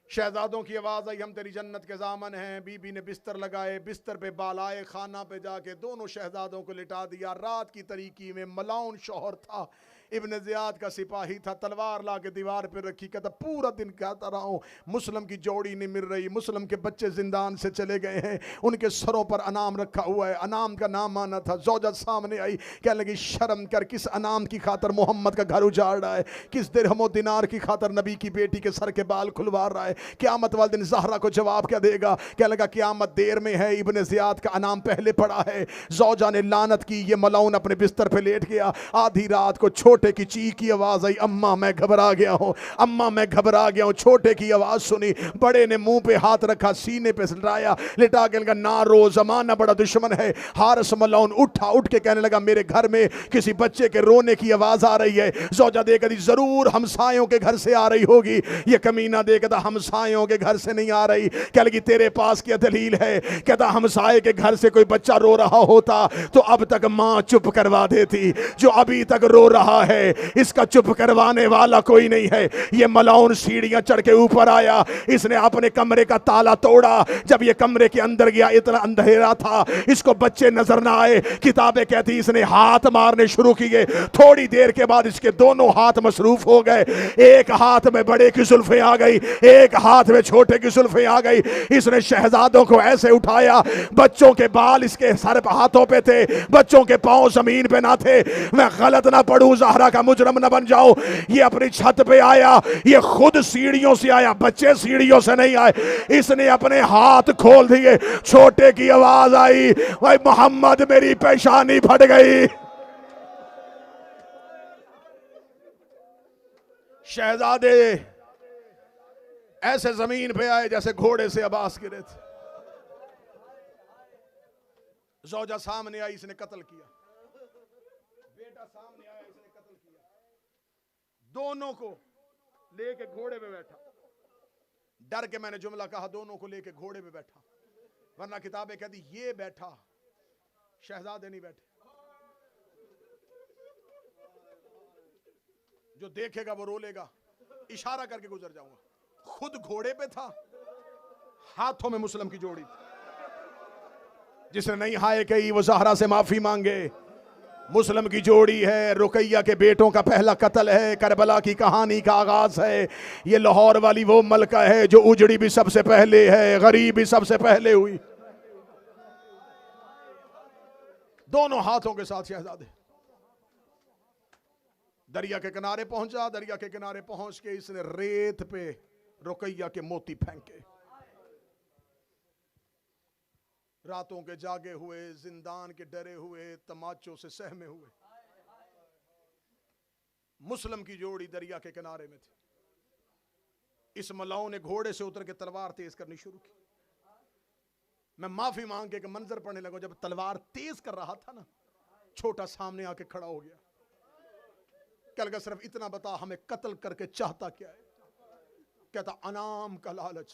شہزادوں کی آواز آئی ہم تیری جنت کے ضامن ہیں۔ بی بی نے بستر لگائے، بستر پہ بالائے خانہ پہ جا کے دونوں شہزادوں کو لٹا دیا۔ رات کی تاریکی میں ملاؤن شوہر تھا، ابن زیاد کا سپاہی تھا، تلوار لا کے دیوار پہ رکھی، کہتا پورا دن کہتا رہا ہوں مسلم کی جوڑی نہیں مل رہی، مسلم کے بچے زندان سے چلے گئے ہیں، ان کے سروں پر انعام رکھا ہوا ہے، انعام کا نام آنا تھا۔ زوجہ سامنے آئی، کہنے لگی شرم کر، کس انعام کی خاطر محمد کا گھر اجاڑ رہا ہے، کس درہم و دینار کی خاطر نبی کی بیٹی کے سر کے بال کھلوا رہا ہے؟ قیامت والے دن زہرا کو جواب کیا دے گا؟ کہنے لگا قیامت دیر میں ہے، ابن زیاد کا انعام پہلے پڑا ہے۔ زوجہ نے لعنت کی، یہ ملعون اپنے بستر پہ لیٹ گیا۔ آدھی رات کو چھوٹے کی چیخ کی آواز آئی، اماں میں گھبرا گیا ہوں، اماں میں گھبرا گیا ہوں۔ چھوٹے کی آواز سنی، بڑے نے منہ پہ ہاتھ رکھا، سینے پہ لٹایا، لٹا کے لگا نہ رو، زمانہ بڑا دشمن ہے۔ حارث ملعون اٹھا، اٹھ کے کہنے لگا میرے گھر میں کسی بچے کے رونے کی آواز آ رہی ہے۔ زوجہ دیکھ دی ضرور ہمسایوں کے گھر سے آ رہی ہوگی۔ یہ کمینہ دیکھتا ہمسایوں کے گھر سے نہیں آ رہی۔ کہنے لگی تیرے پاس کیا دلیل ہے؟ کہتا ہمسائے کے گھر سے کوئی بچہ رو رہا ہوتا تو اب تک ماں چپ کروا دیتی، جو ابھی تک رو رہا ہے اس کا چپ کروانے والا کوئی نہیں ہے۔ یہ ملعون سیڑھیاں چڑھ کے اوپر آیا، اس نے اپنے کمرے کا تالا توڑا۔ جب یہ کمرے کے اندر گیا اتنا اندھیرا تھا اس کو بچے نظر نہ آئے۔ کتابیں کہتی اس نے ہاتھ مارنے شروع کیے، تھوڑی دیر کے بعد اس کے دونوں ہاتھ مصروف ہو گئے، ایک ہاتھ میں بڑے کی زلفیں آ گئی، ایک ہاتھ میں چھوٹے کی زلفیں آ گئی۔ اس نے شہزادوں کو ایسے اٹھایا، بچوں کے بال اس کے سر پہ ہاتھوں پہ تھے، بچوں کے پاؤں زمین پہ نہ تھے۔ میں غلط نہ پڑھوں، زہرا کا مجرم نہ بن جاؤ۔ یہ اپنی چھت پہ آیا، یہ خود سیڑھیوں سے آیا، بچے سیڑھیوں سے نہیں آئے۔ اس نے اپنے ہاتھ کھول دیے، چھوٹے کی آواز آئی، بھائی محمد میری پیشانی پھٹ گئی۔ شہزادے ایسے زمین پہ آئے جیسے گھوڑے سے عباس گرے تھے۔ زوجہ سامنے آئی، اس نے قتل کیا، بیٹا سامنے آیا، اس نے قتل کیا، دونوں کو لے کے گھوڑے پہ بیٹھا۔ ڈر کے میں نے جملہ کہا دونوں کو لے کے گھوڑے پہ بیٹھا، ورنہ کتابیں کہتی یہ بیٹھا، شہزادے نہیں بیٹھے۔ جو دیکھے گا وہ رو لے گا، اشارہ کر کے گزر جاؤں گا۔ خود گھوڑے پہ تھا، ہاتھوں میں مسلم کی جوڑی تھی۔ جس نے نہیں ہائے کہی وہ زہرا سے معافی مانگے۔ مسلم کی جوڑی ہے، رقیہ کے بیٹوں کا پہلا قتل ہے، کربلا کی کہانی کا آغاز ہے۔ یہ لاہور والی وہ ملکہ ہے جو اجڑی بھی سب سے پہلے ہے، غریب بھی سب سے پہلے ہوئی۔ دونوں ہاتھوں کے ساتھ شہزادے دریا کے کنارے پہنچا، دریا کے کنارے پہنچ کے اس نے ریت پہ رقیہ کے موتی پھینکے۔ راتوں کے جاگے ہوئے، زندان کے ڈرے ہوئے، تماچوں سے سہمے ہوئے، مسلم کی جوڑی دریا کے کنارے میں تھی۔ اس ملعون نے گھوڑے سے اتر کے تلوار تیز کرنی شروع کی۔ میں معافی مانگ کے منظر پڑھنے لگا، جب تلوار تیز کر رہا تھا نا، چھوٹا سامنے آ کے کھڑا ہو گیا۔ کہنے لگا صرف اتنا بتا ہمیں قتل کر کے چاہتا کیا ہے؟ کہتا انعام کا لالچ۔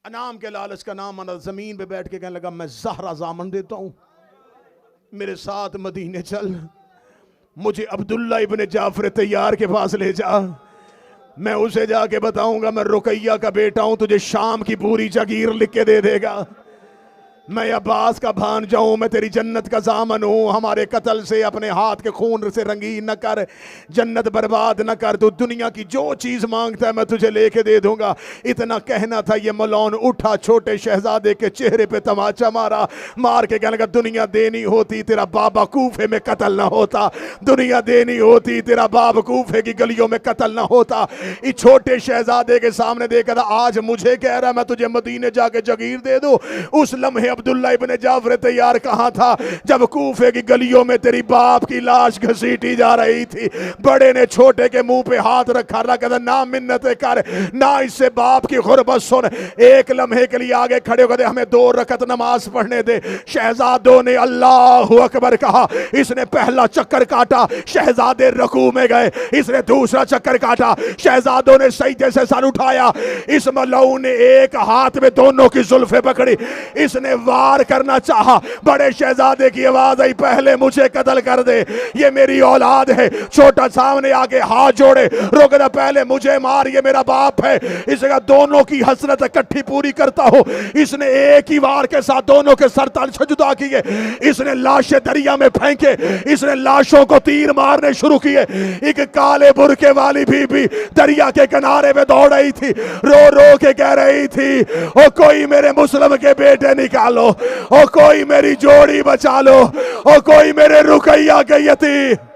انعام کے لالچ کا نام آنا، زمین پہ بیٹھ کے کہنے لگا میں زہرا ضامن دیتا ہوں، میرے ساتھ مدینے چل، مجھے عبداللہ ابن جعفر طیار کے پاس لے جا، میں اسے جا کے بتاؤں گا میں رقیہ کا بیٹا ہوں، تجھے شام کی پوری جگیر لکھ کے دے دے گا، میں عباس کا بھانجا ہوں، میں تیری جنت کا ضامن ہوں، ہمارے قتل سے اپنے ہاتھ کے خون سے رنگین نہ کر، جنت برباد نہ کر، تو دنیا کی جو چیز مانگتا ہے میں تجھے لے کے دے دوں گا۔ اتنا کہنا تھا، یہ ملعون اٹھا، چھوٹے شہزادے کے چہرے پہ تماچا مارا، مار کے کہنے لگا دنیا دینی ہوتی تیرا بابا کوفے میں قتل نہ ہوتا، دنیا دینی ہوتی تیرا باپ کوفے کی گلیوں میں قتل نہ ہوتا۔ اس چھوٹے شہزادے کے سامنے دیکھا تھا، آج مجھے کہہ رہا میں تجھے مدینے جا کے جگیر دے دوں۔ اس لمحے عبداللہ ابن جعفر طیار کہاں تھا جب کوفے کی گلیوں میں تیری باپ کی لاش گھسیٹی جا رہی تھی؟ بڑے نے چھوٹے کے منہ پہ ہاتھ رکھا، رہا کہتا نہ منتیں کر، نہ اس سے باپ کی غربت سن، ایک لمحے کے لیے آگے کھڑے ہو گئے، ہمیں 2 رکعت نماز پڑھنے دے۔ شہزادوں نے اللہ اکبر کہا، اس نے پہلا چکر کاٹا، شہزادے رکوع میں گئے، اس نے دوسرا چکر کاٹا، شہزادوں نے سجدے سے سر اٹھایا، اس ملعون نے ایک ہاتھ میں دونوں کی زلفیں پکڑی، اس نے وار کرنا چاہا، بڑے شہزادے کی آواز آئی پہلے مجھے قتل کر دے، یہ میری اولاد ہے۔ چھوٹا سامنے آگے ہاتھ جوڑے، روک دے، پہلے مجھے مار، یہ میرا باپ ہے۔ اس نے دونوں کی حسرت اکٹھی پوری کرتا ہو۔ اس نے ایک ہی وار کے ساتھ دونوں کے سر تن سے جدا کیے، اس نے لاشیں دریا میں پھینکے، اس نے لاشوں کو تیر مارنے شروع کیے۔ ایک کالے برقعے والی بی بی دریا کے کنارے میں دوڑ رہی تھی، رو رو کے کہہ رہی تھی او کوئی میرے مسلم کے بیٹے نکالو، او کوئی میری جوڑی بچا لو، او کوئی میرے رقیہ کے یتیم